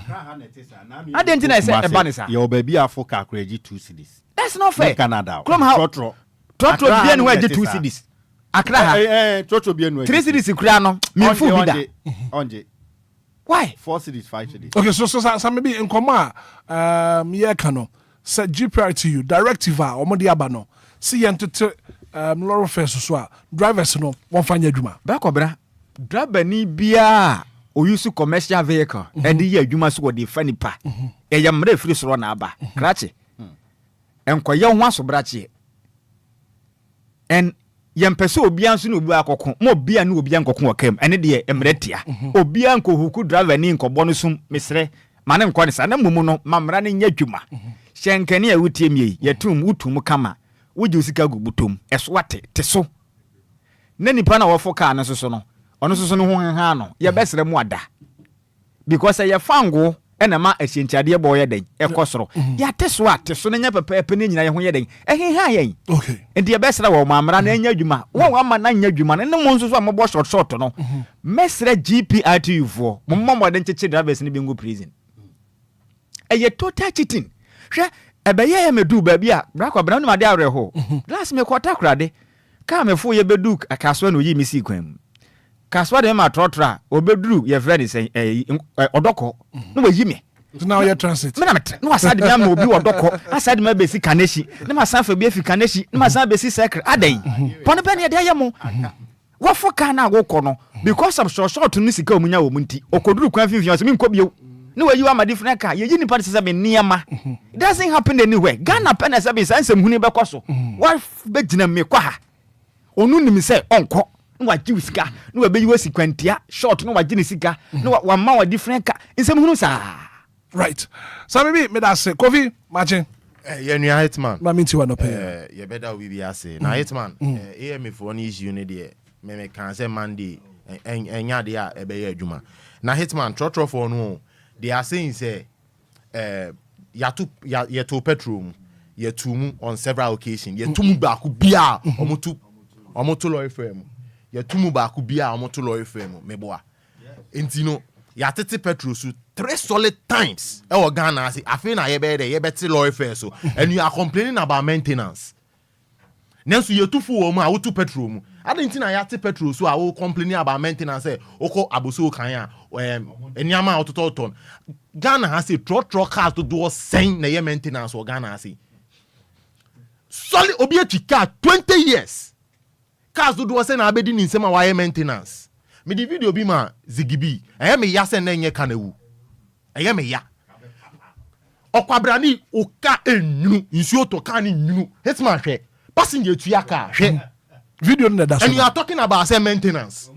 adenti na say e ba ne sa
ye obabi afo ka akreji 2 cities
that's not fair
Canada
trotro bi enu waje 2 cities akra ha
trotro bi enu
3 cities kura no me fu bi da
onje.
Why?
4 cities, 5 cities.
Okay, so maybe in Koma, yeah, kano say GPR to you, directive or modi abano. See to Laura First so drivers no one find your juma.
Back obra, driver ni bia o use commercial vehicle. And the juma so the funny pa. E yam free so na aba. Krache. Enquire one so brache. And yempeso obia nso no obu akoko mo obia no obia nkoko wakam ene de emretia obia nko huku driver ni nkobo no sum mesre mane nko ne sa na mumu no mamra ne nya dwuma Shenkani a wutie yetum wutum kama wuju sika gubutom eso wate te so na nipa na wofo ka na so no ono so no ho ha no ye besere mu ada because ye fango ena ma ahyenchade boye den ekosoro ya te so ate so nya pepepe ne nyina ye ho ye den ha yen
okay
enti ye besere wo mamra na nya adwuma wo ama na nya adwuma ne mo nso so ambo short no mesere GPRTU fo mo mo den cheche drivers ne bi ngo prison eye total cheating hwe ebeye ye medu ba bia brakwa bra no ma de awreho last me kwota krade ka me fo ye bedu akaswa no yi mi si kwan kaswa de ma trotra obeduru ye friend say odoko no wa yi me
now you transit
me na me no asade me am obi odoko asade me be si kaneshi ne ma san fa bi fi kaneshi ne ma san be si secret adan pon pe ne de ye mo wo fo ka na wo kono because of short no sika omunya wo munti okoduru kwan finfin so me nko bio no way you are my different car. You need to say niama. It doesn't happen anywhere. Ghana pen as a sense of money bekoso. What begina me kwa? Onu ni say onko. No wa jiwsika. No wa be you sequentia. Short no wa jinisika. No wa ma wa different car. In some hunu sa.
Right. So maybe me that say Kofi Martin.
Yeah, you Hitman.
Ma minti wa no pay.
You better we be say. Na Hitman. AM for one issue ne there. Me can say Monday. Enya de a ebe ye adwuma. Na Hitman trotro for no. They are saying say yatu petrol yatumu on several occasions yatumu ba ku bia omoto lorry frame yatumu ba ku bia omoto lorry frame meboa enti no yatete petrol so 3 solid times e wo Ghana say afi na ye be there ye beti lorry frame so and you are complaining about maintenance nenso yatufu wo mu a wotu petrol mu adenti na yate petrol so a wo complaining about maintenance say oko aboso kan ya eniama ototon Ghana has a truck cars to do saying na ye maintenance or Ghana has solid Obia car 20 years cars to do saying abedi ni nsema wa ye maintenance me the video bi ma zigibi me ya se na nye kanewu me ya okwabrani oka ennu nsuo to kan ni nnu Hitman hwe passenger tuya car hwe
video na that
and you are talking about say maintenance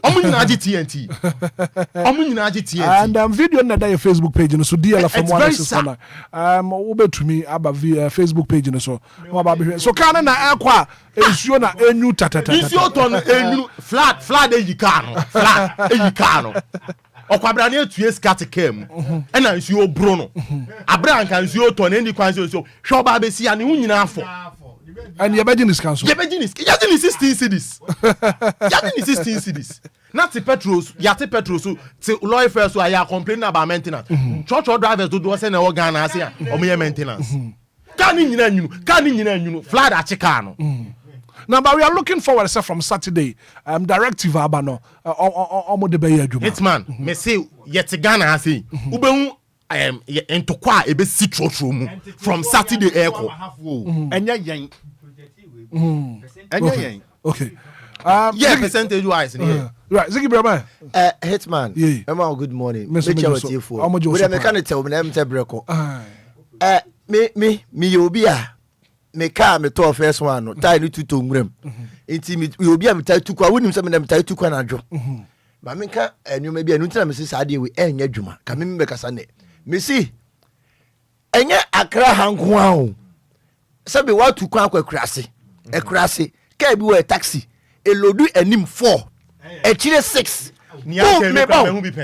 TNT.
And video na that Facebook page no so DLFM 161 obe to me aba Facebook page no so so kana na akwa ensuo na enyu tatata
ensuo ton enyu flat eyika no okwabra na etue skat kem e na ensuo bro no abra nka ensuo ton eni kwan so hwe oba be si ane hu nyina afọ.
And your budget is cancelled.
Your budget is 16 cities. Yadini 16 cities. Not the petrols. Yate petrols. So lawyer first. So I are complaining about maintenance. Church drivers do send a Ghana say o me maintenance. Can you fly that chikano.
Now, but we are looking forward, sir, from Saturday. Directive Abano. Omo de Bayer Juma.
Hitman. Me say yet Ghana say. Ube into kwa ebe citro from Saturday airco. Enya yen.
Okay.
Yeah, percentage wise.
Right, Ziggy Brahma.
Hitman.
Yeah.
Emma, good morning.
Mr.
We are mechanic tell me I'm Tebreko. Me Obia. Me car me to first one no tie ni tuto ngrem. Enti me Obia me tie tukwa wonim se me na me tie tukwa na adwo. Ba me ka enwuma bia no ntina me se saade we enya dwuma. Ka me be kasa ne. Me si enye akra hanko a o. Sabe wa tukwa akwakura ase. Ka bi we taxi. Elodu enim 4. Echire 6.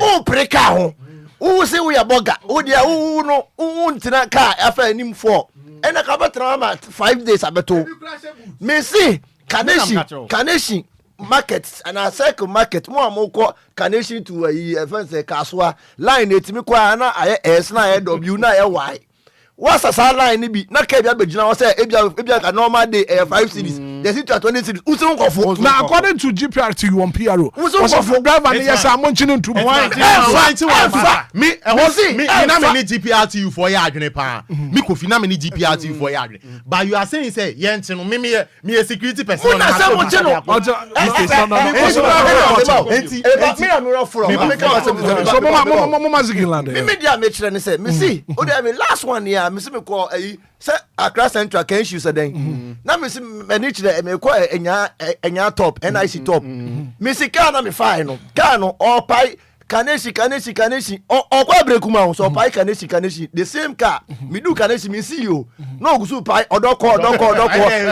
O preka ho. O se we aboga. O dia o no o ntina ka afa enim 4. Ena ka betra ma 5 days abeto. Me see Kaneshi market and a cycle market mo amoko Kaneshi to a fence kaswa line etimi kwa na aye S na aye W na aye Y. What's a line be na ka bia begina say ebia ka normal day 5 cities. They sit to 20 cities. Usun go for.
Now according to GPRT you on PRO. Usun go for driver na yes am mentioning to
me na me GPRT you for ya adwene pa. Me Kofi na me GPRT you for ya adwene. But you are saying say ye nti no me a security person
na say mo che no. Me dia me kire ne say me see. O dia me last one here me see me call say Accra Central can issue say den. Na me see me kire me call enya top NIC top. Me see car na me fine no. Car no all pie Kaneshi. Or kwa brekuma so pai Kaneshi. The same car. Me do Kaneshi me see you. No gusu pai odoko.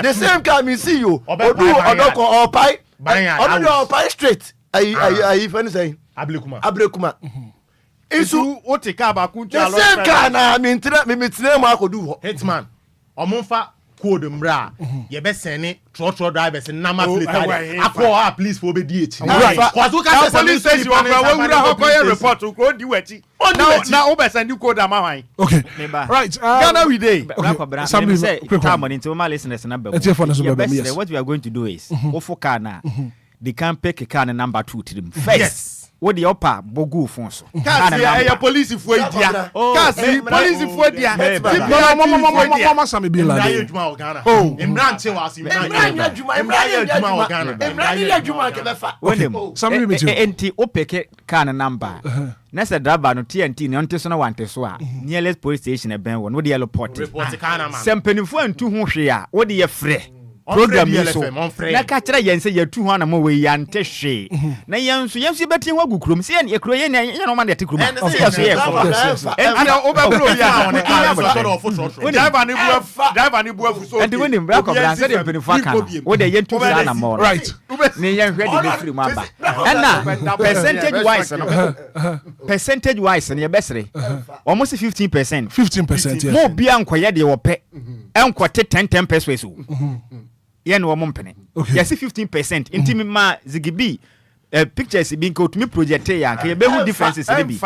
The same car me see you. Odu odoko or pai. Odu pai straight. Ayi fan say. Abrekuma. Isu
wote car ba kuntu
the same car na me tire ma akodu
Hitman. Omonfa code mbra ye be send trotro drivers number plate akọ police for be DH cause we can police station we wura hokoye report ko di wechi now we send you code am hwan
okay right
Ghana we dey
somebody say come on into my listeners number what we are going to do is ofoka na they can pick car number 2 to them first. What the upper bogu fonso
kasi police fo idia kasi police fo dia
mama sami bin la
imran che was
enti opeke kan number na se driver no TNT ne onte so na wante so a nearest police station e ben won wo de report sempenifo antu ho hwe a wo de ye frɛ program so na ka kira yen se ya tu ho na mo we ya nte hwe na yen so beti ho agukrom se yen ekro yen no ma de te krom se ya so ye ko
ana obabro ya on ka so driver ni buafu so
and when bra ko bra se de penifo aka wo de yen tu sa na mo
right
ne yen hwe de free mo aba na percentage wise ne besere almost 15% mo bia nkoye de wo pe enkote 10 pesos yen wo mompene yes 15% intimi ma zigibi pictures bi nko tumi project ya ka ye be hu differences ne bi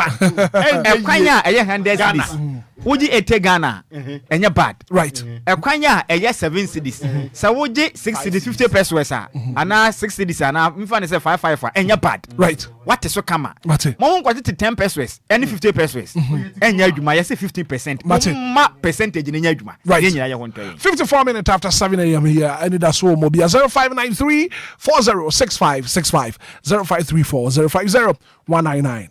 ekwanya eye 100 cedis woji ete Ghana enye bad
right
ekwanya eye 7 cedis sa woji 6 cedis 50 pesos ana 6 cedis ana mfa ne say 55 enye bad
right
what is so kama mo nko ti 10 pesos any 50 pesos enye adwuma yes 15% ma percentage ne nya adwuma ye nyina ye honto
54 minutes after 7 a.m. here Anidaso Wɔhɔ 0593 406565 0534 050 199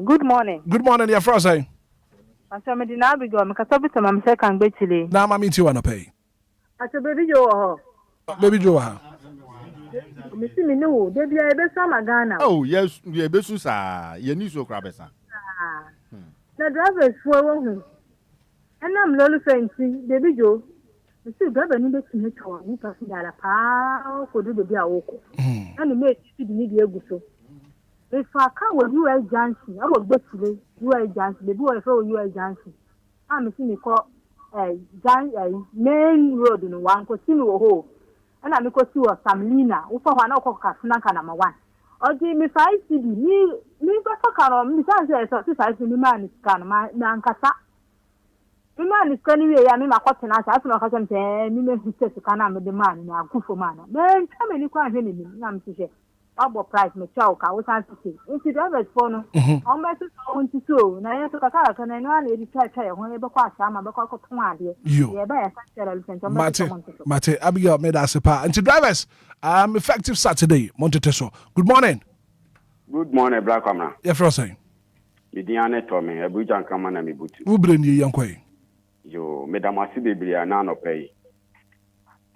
good morning.
Good morning, your friend. Say.
Asa me di na bi go me kasa bi tamam se kan gbe chile.
Na ma mi ti wana pay.
Asa baby jo ho.
Baby jo ha.
Me si me no, de bia e be sa magana.
Oh, yes, we be su sa, ye ni so kra be sa.
Na drivers fo wo hu. Ana m lolu fenti, baby jo. Me si driver ni be timi to, ni ka fi dala pa ko do bia wo ko. Ana me ti di ni di eguso. If I can't with UL Johnson, I will get to UL Johnson, the boy for UL Johnson. I'm a senior call main road in one continue hole. And I'm because you are Samlina, who for one o'clock Snaka number 1. Or give me 5 CD, me got a car on Miss Answer, the man is can my Nankasa. The man is coming away, I mean, my cotton as I feel like I'm saying, you may say to Canam with the man in a good for man. Then, how many quite many, I'm to say. Abo price me chow ka wo san titi nti drivers for no on be so on tito na ye so kaka ka na no e di try ho e be kwa asa ma be kwa ko ton ade ye be ya san tell
Mate Abigail made us pa nti drivers effective Saturday Monteteso. Good morning.
Good morning, Black Camera.
Yeah, for saying.
Idiane to me ebujan kama na mibutu.
Wo bre ni yankoi.
Yo, madam asi bebre na no pay.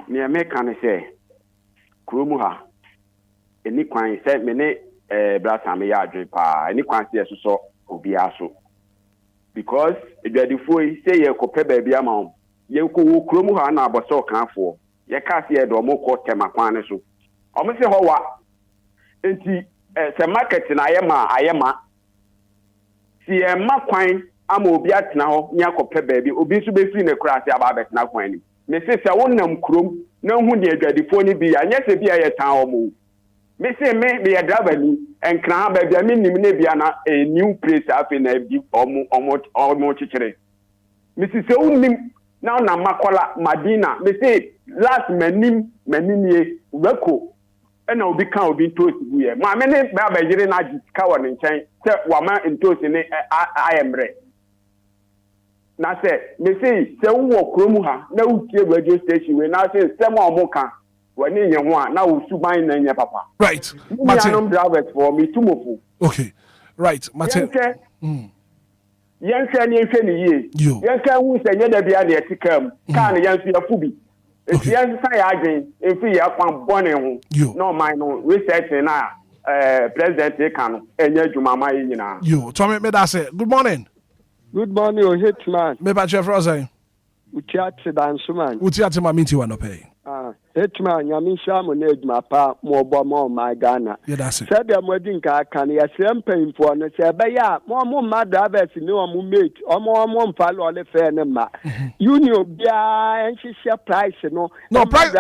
Me kan say kuromu ha eni kwan se me ne brasa me ya adwe pa eni kwan se so Obia so because eduadifo yi say ye kope ba bia ma ye ko wo kromu ha na aboso kanfo ye ka se ye do mo ko tema kwan ne so o me se ho wa enti se market na ayema si e ma kwan ama obi atena ho nya kope ba bi obi so be free ne kura se aba betena kwan ni me se wonam krom na hu de eduadifo ni bi anya se bi aye tan o mo me say me the driver ni enkran ba bia me nim ne bia na a new place afi na bi omo chichire me say unim na na makola Madina me say last manim ye weko na obi kan obi toast bu ye ma me ne ba yire na ka wo ne nchen se wa ma toast ni ayemre na say me say wo kromu ha na utie radio station we na say sem omo kan when you want now suban na nya papa
right
Martin drivers for me tomorrow
okay right Martin
yanka ni ye yanka hu se nya da bia na etikam kan yansu ya fubi esi yansa ya adwen efi ya kwan bone ho no man no research na president kan enye adwuma ma yi nyina.
Yo, Tommy me da say. Good morning.
Good morning, o Hitman.
Me pa chef Rosa.
Utiate dansuman.
Utiate ma minti wa no pay.
Hitman, nyamisha mo na adwuma pa mo bo mo my Ghana.
Yeah, that's it.
Said ya mo din ka kan ya srem painfo no se be ya mo ma drivers ni o mo mate mo mfa lo le fe ne ma. Union bia enhihye price no.
No price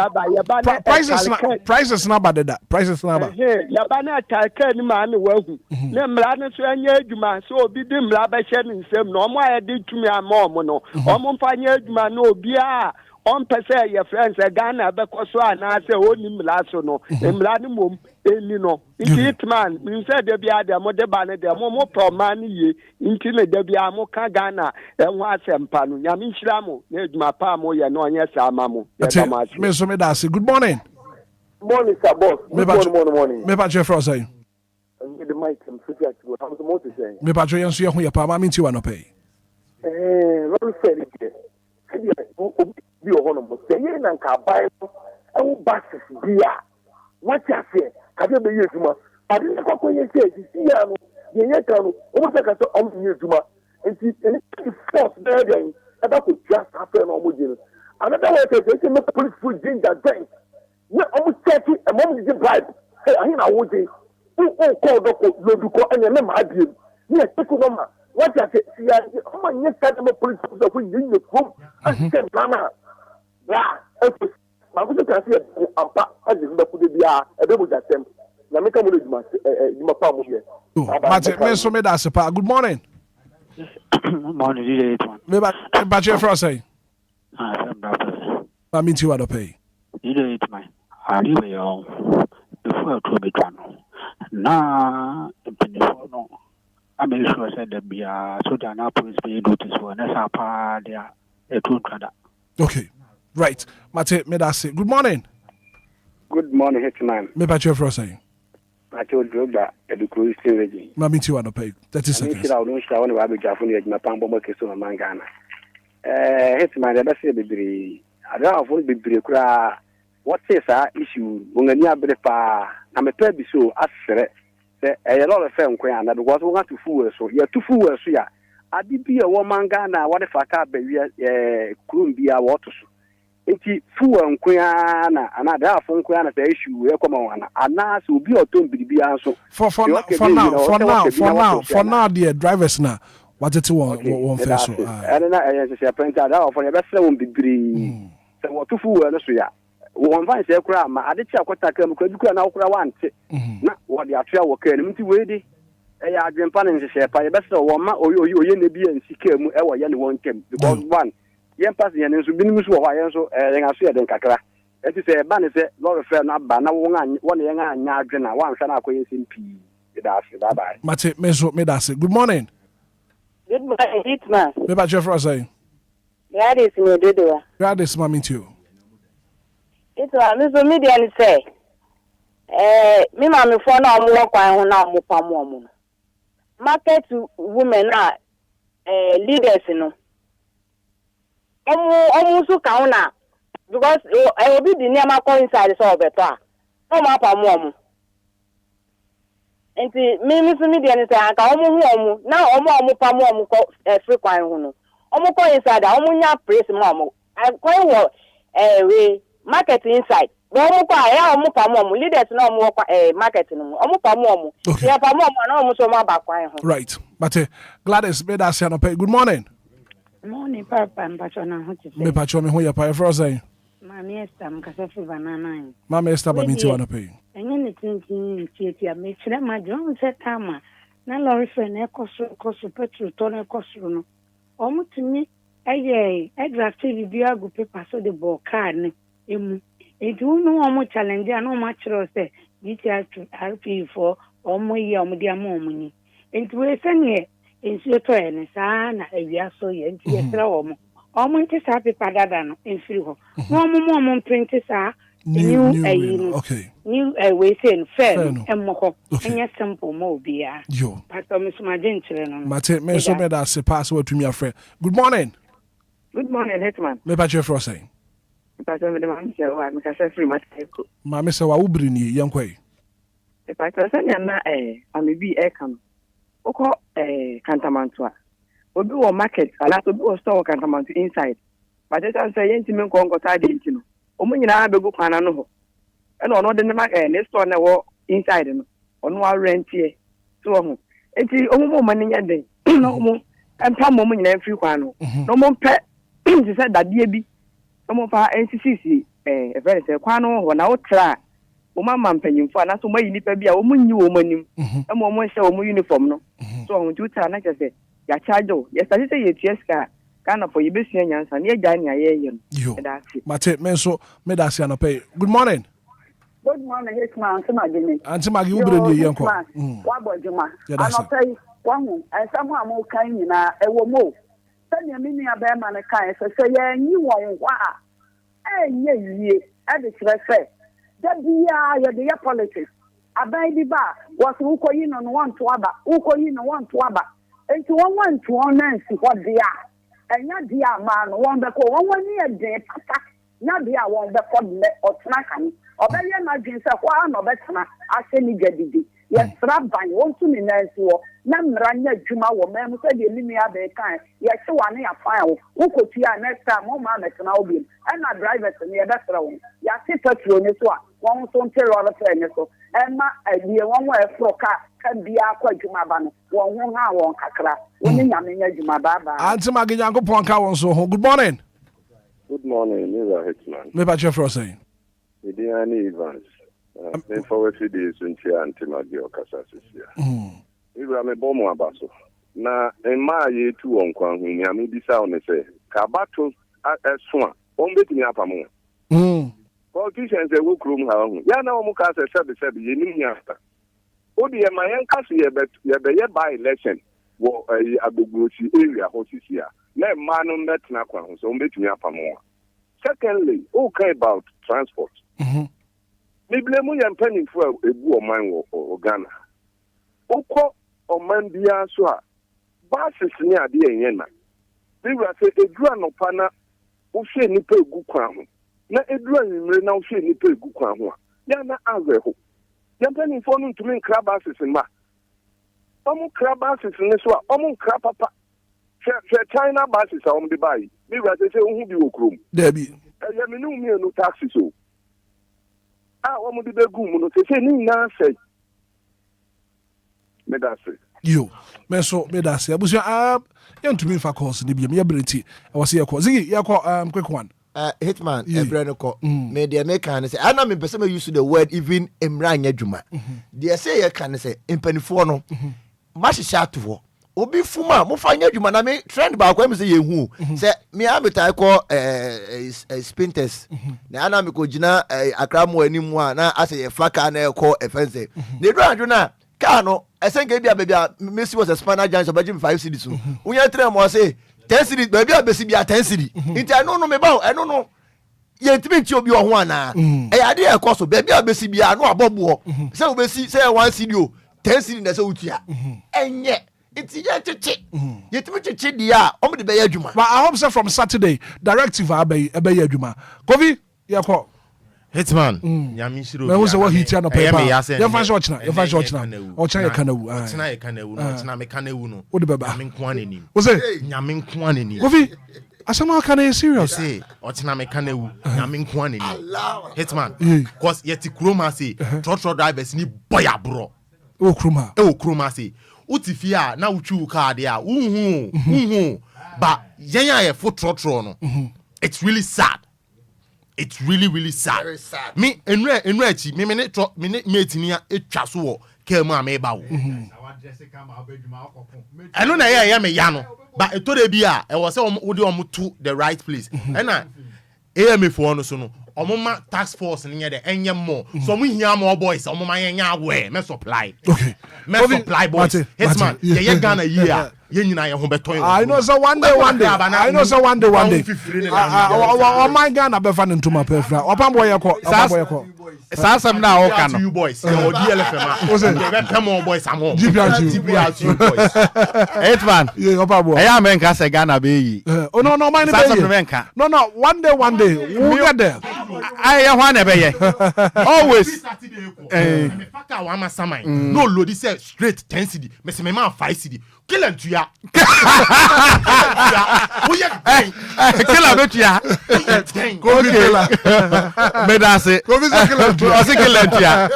prices na bad that. Prices na bad.
Ya ba na attack ni ma na wahu. Ne mra ne so anya adwuma so obi di mra ba hye ni nsem no mo aye di tumi ama mo no. O mo mfa anya adwuma no obi a on pese your friends Ghana be ko so ana se oni mla so no mla ni mom eni no Hitman me say de bia de mo de ba ne de mo pro man ye nti ne de bia mo ka Ghana enho asempa no nyame nhira mo na eduma pa mo ye no onye sa ama mo
me so me da say good morning.
Morning sir boss. Morning.
Me pa che fro say
the mic I'm free to go. I'm supposed to say
me pa che yenso ye ho ye pa ma minti wa no pay
what say it bi ohono mo say ye na nka bai no basis bia what you say ka de be yeduma ade ko ko ye say si ya no ye ye ka no o mo say ka so am yeduma enti any force there then that could just happen on mo jin another way to say me police food ginger drink we am check e mo di bribe hey ahin na wo je o ko do ko loduko ene me ma biem ni e take no ma what you say si ya o ma nye ka de police food ko yin ne ko and say mama ma ko ka se ampa aje nda ku de bia e be mo jasem na me ka mo djuma pa mo ye
Mate me so me da se pa good morning.
Morning DJ Hitman.
Me ba che fro say ma minti wa do pay
DJ Hitman ali we yo before to be twan na penifo no I make sure said the bia so that na police be do this one na sa pa dia e to twada.
Okay. Right. Mate, me da say. Good morning.
Good morning, Hitman.
Me pa che fro say.
Mate o droga edukuru stin region.
Ma minti wa do pay 30 seconds.
Shira o don shira wona ba be jafo ne eduma pambo mo keso na mangana. Hitman da se bibiri. Ada afo bibiri kura what is issue wongani abre pa na me pa bi so asere se e lot of fam kwan na because we got to fool so ya to fool so ya adi bi e wo mangana what if aka ba wi kurum bia wo to so enti fuwa nkwa na ana da afọ nkwa na say issue e koma wana ana so obi otom bibi anso
for now the drivers na what it won face so
na say penta da afọ e be sere won bibiri se wo to fuwa no so ya won van say kura ma ade chi akota kam kwa dukura na okura wante na wo de atua wo kan mti we di e ya adwempa ne nhye pa e be sere wo ma oye na bi an sika mu e wo ye ne won kem because one yen pass yen nso binim so ho yen so yen aso ye den kakra enti se ba ne se lord fair na ba na won yen anya adwe na wan hwa na akoye simpi bye bye
Mate me da say good morning.
Good morning, Hitman.
Me ba Jeff Rosa.
Gladys me dodo.
Gladys ma minti o.
It's me so media ni say me ma me fo na omo kwan ho na omo pam omo. Market women na leaders no. Omo so ka una because obi di near ma inside so beto a no ma pa mo enti me so media ni say aka omo hu omo na omo pa mo ko free kwan hu no omo ko inside omo nya praise mo kwan wo we market inside omo ko ya omo pa mo leaders na omo market no omo pa mo ya pa mo na omo so ma ba kwan hu
right but Gladys me da say no pay good morning.
Morning, Papa, and Pachona.
Me Pacho, me who ya pay for us, eh?
Mammy Esther, Casafi Banana.
Mamma Esther, but me too, want to pay.
And anything in Chia, make sure my John said, Tama. Now, Lori Fen, Ecosu, Petru, Tony Cosuno. Almost to me, I drafted the Biago paper so the ball card. It do no more challenge, I know much or say, details to RP for almost your money. And to a send nsuo to ene saa na awia so ye nti yesra wo mo nti saa paper dada no enfiri ho no mo print saa new
okay
new we say fair emmo ho enya simple mo bia
yo
pastor Mr. Gentle no
mate me so me da se pass what to me afre good morning
Hitman
me ba che fro say
pastor me de ma se wa me ka se free mateko
ma me se wa ubri ni yenkwai
But I said, I'm a be air can. Oko Cantamantua. Obi will market, a lot of people store Cantamantu inside. But I say, Yentiman Congo Tadintino. Omina Bego Panano. And on the market, next one inside him. On one rent here. So, it's the only money a day. No more. And some moment in every one. No more pet. She said that baby. Some of our NCCC, a very quano, when I try. Mama penny for us to make you be a woman, you woman, a moment show uniform. No, so on 2 times, like I said, your child, yes, I say, yes, kind of for your business, and you're dying a year. You,
Mate, Menso, Medasiano pay. Good morning.
Good morning, Hitman.
Auntie Maggie, you bring your uncle.
What about Juma? I'll pay one, and someone more kind in a woman. Send your mini a bear man a kind, so say, yeah, you won't. Yeah, and it's fair. That the politics. A baby bar was who go in on one to other, who go in on one to other. And to one to one Nancy what they are. And not the man, one the call 1 year day, not the one the fund or snack. Or better imagine one or better, I say me get it. Yes, Rabbi, want to me nice war. Nam Ranya Juma woman said the Limia Bay kind. Yes, one year file. Who could see next time, more man at an album. And I drive it near that room. Yes, it's a true one. One don't tell all the friends. Emma, I be a 1 way for car can be a quite Jumabano. One hour Kakra. When I'm in Jumababa.
Auntie Maggie Yanko Ponka so good morning.
Good morning, Mr. Hitman.
Maybe Jeff Rossi.
Idiani Evans. I'm forward to this until Antimadio Casas. We are a bomb abaso. Na in my year 2 on Kwan, when I may sound and say, Kabato as swan, on betting up among. Politicians, they will room home. Yana Mukasa said, you need after. Oh, dear, my uncle's but you by election. Well, a Bugusi area, Hosisia. Let man met Nakwan, so betting up among. Secondly, okay about transport. Maybe I'm penning for a war mine or Ghana. Oko or Mandia Swa. Basses near the Yena. We will say a drum of Pana who say Nipper Gukwan. Na a drum now say Nipper Gukwan. Yana Azeho. You're penning for them to make crab asses in Ma. Crab asses in this one. Crab papa. China basses are on the buy. We will say, who do you room?
Debbie.
I am no taxes. I want to be good. Say, Nina say. Medase.
You, Meso, Medase. I was young to me for course, the BM ability. I was here. Quick one.
Hitman, Ebrenoko, media maker, and say, I know me person use the word even Emran Yajuma. They say, I can say, in Peniforno, Mashi Shatu. Obi Fuma, Mufanya Juma, I mean, trend by when say who say, me, I'm a type called Spinters. Now, I'm a Kojina, a cramo anymore, now I say a flaka and a call offensive. They don't Kano, I think baby, Missy was a spanner giant of 5 cities. We are trying to say 10 cities, baby, I be 10 cities. I don't know about, I don't know. Yet, you be one. A idea cost of baby, I be no above war. So we see, say 1 city, 10 cities, that's all. And yet, it's yet to check. Yet, to check the on the Bay Juma.
But I hope so from Saturday, directive Abbey Juma. Kovi, Yako.
Hitman, Yamishiro.
There was a what he turned up. You're fine, watching. You're fine, watching. Or China canoe.
China canoe. China canoe.
What about
Yamin Quanini?
Was it
Yamin Quanini?
Kovi, I somehow can I serious?
Say, or China canoe. Yamin Quanini. Hitman, cause yet Kroma say, Trotro drivers need boya bro.
Oh,
Kroma say, Utifia, now chu car there. But Yaya foot Trotro. It's really sad. It's really, really sad.
Very sad.
Me, enrechi, me mate niya etwaso kema meba. I know na ya me yano, but it told be a was say odi to the right place. And na AMA for no so no. Omoma task force niya de enye more. So we hear more boys, omoma yenya we me supply.
Okay.
Me supply boys. Hitman, ye Ghana year. nyina ye ho beto.
I know so one day. I know so one day. Oh my God, I be fan ntoma pefra. Opambo yeko.
Sasam na o kan. You boys. O DLFM. O say be pem boys am home. GPRT boys. Hitman.
Yeah, Opambo.
E ya menka se Ghana be yi.
Oh no, mine be yi. No, one day. We'll get there.
I want to be always. Me faka wa masamai. No load say straight 10 cedi. Me say me man 5 cedi. Kill him to ya. Kill him to ya. Go kill him. Me da say. Go visit kill him to ya. Kill him to ya.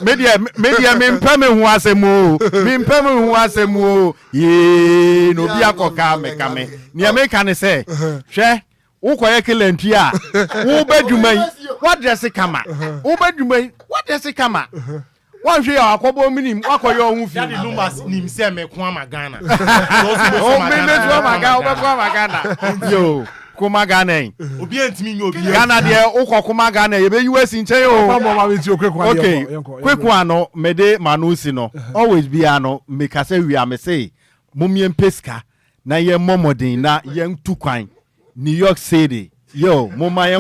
Media me mpame hu asemu. Me mpame hu asemu. Ye no bia koka me kame. Ni America ne say. Hwe Ukoye kilentu a wo badwuman what dress kama wo badwuman what dress kama wan hwe ya akobo minim akoye ohun fi ya Lumba nim se me ko ama Ghana o me me to ama Ghana o be ko ama Ghana yo kuma Ghana obi antimi nyo obi Ghana de ukokuma Ghana ye be US nchen o okay kweku ano mede manusi no always be ano make say we am say mumiem peska na ye momodin na ye tukwan New York City. Yo, mama na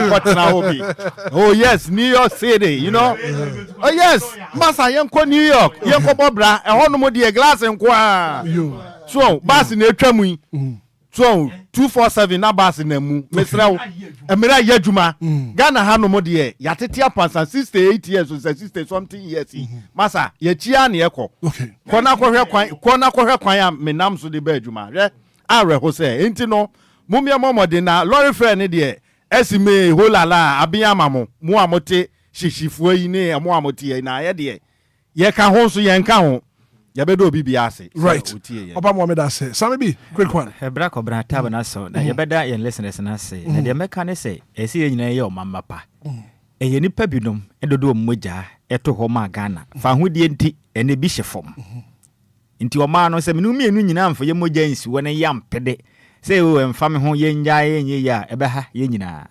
hobi. Oh yes, New York City, you know. Oh yes, masa yenko New York. Yenko bobra, e hono mo de glass enko a. So, bus na etwamu yi. So, 247 na bus na mu. Mesra wo. Emira yadwuma. Ghana ha no mo de yatete apansan 68 years or 60 something years. Masa, ye chia na ekọ.
Okay.
Kona kohwe kwan ya menam so de ba adwuma. Hwe, are ho se. Enti no Mumia momode na lorry friend de esime holala abia mamo mu amote hihifo yi ne amo amote na ye de ye ka ho so ye nka ho ye bedo obi bia ase
right oba Mohammed ase same bi quick one
hebra ko bra tab na so na ye beda ye listeners na ase na de meka ne se esi ye nyina ye o mama pa e ye nipa binom edodo mmogya eto ho ma Ghana fa ho die nti ene bi hyefom nti o ma no se menu mienu nyina amfa ye mogya nsi wo ne yam pede say o emfame ho ye nya ye ya ebe ha ye nyina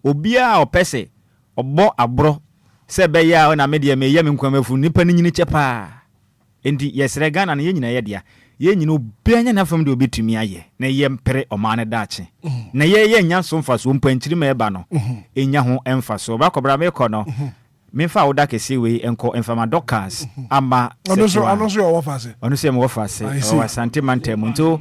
obia opese obo abro se be ya na me de me ye me nkwamafu nipa ni nyini chepa enti yesre Ghana na ye nyina ye dia ye nyina obia nya na fam de obetumi aye na ye mpere omane dache na ye nya so mfa so mpanchiri ma eba no enya ho emfa so ba kobra me ko no me fa oda kesi we enko enfama dockers ama
anonso yo wafase
onse mo wafase o asante mantem nto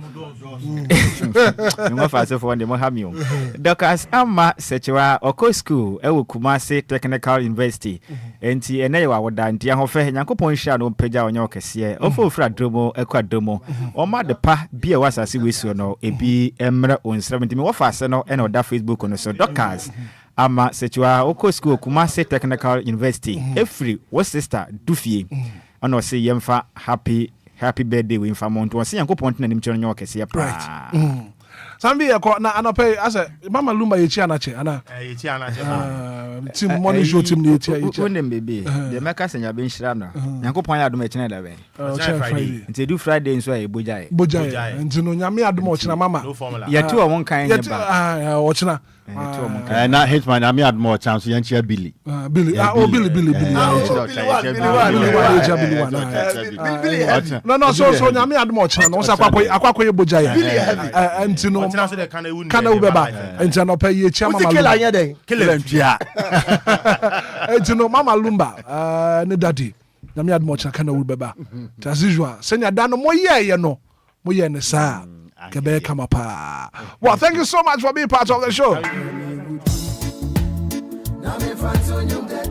mo wafase for ndemo hamio dockers ama sechewa oko school e wo Kumasi Technical University enti ene ye wa woda ntia ho fe Nyankopon hia no pagya onye okese ofo fra dromo ekwadomo o ma de pa bia wasase we so no ebi emre on 70 me wafase no ene oda Facebook no so dockers ama setua oko school Kumasi Technical University every what sister dufie ono say yemfa happy birthday we infa monto say Yankopon na nim chero nyo kese pra
Sambi yako na anapay asa mama Lumba yechi anache ana
yechi anache
team morning show team ni yechi
wonem bebe de meka senya be nhira no Yankopon ya adom echine da be
Friday
nti do Friday nso ay bojae
nti no nyame adom ochina mama
yeti o won kan ye ba
ochina
na Hitman na me admo chance yan chia Billy
Billy no so nyame adom ochina no so akwakoye bojae nti no kana ubeba nti no pay ye chia mama
Kilentia
nti no mama Lumba ne daddy nyame adom ochina kana ubeba as usual senya dan no moye ne sa Kebe Kamapa. Well, thank you so much for being part of the show.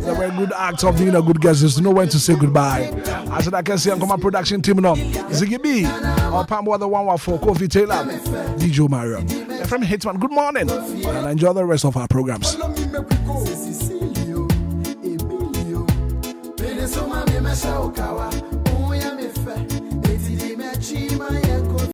The very good act of being a good guest is to know when to say goodbye. I said I can see my production team now. Ziggy B, our Pambo the 114, Kofi Taylor, DJ Mario. And from Hitman, good morning. And enjoy the rest of our programs.
Kawa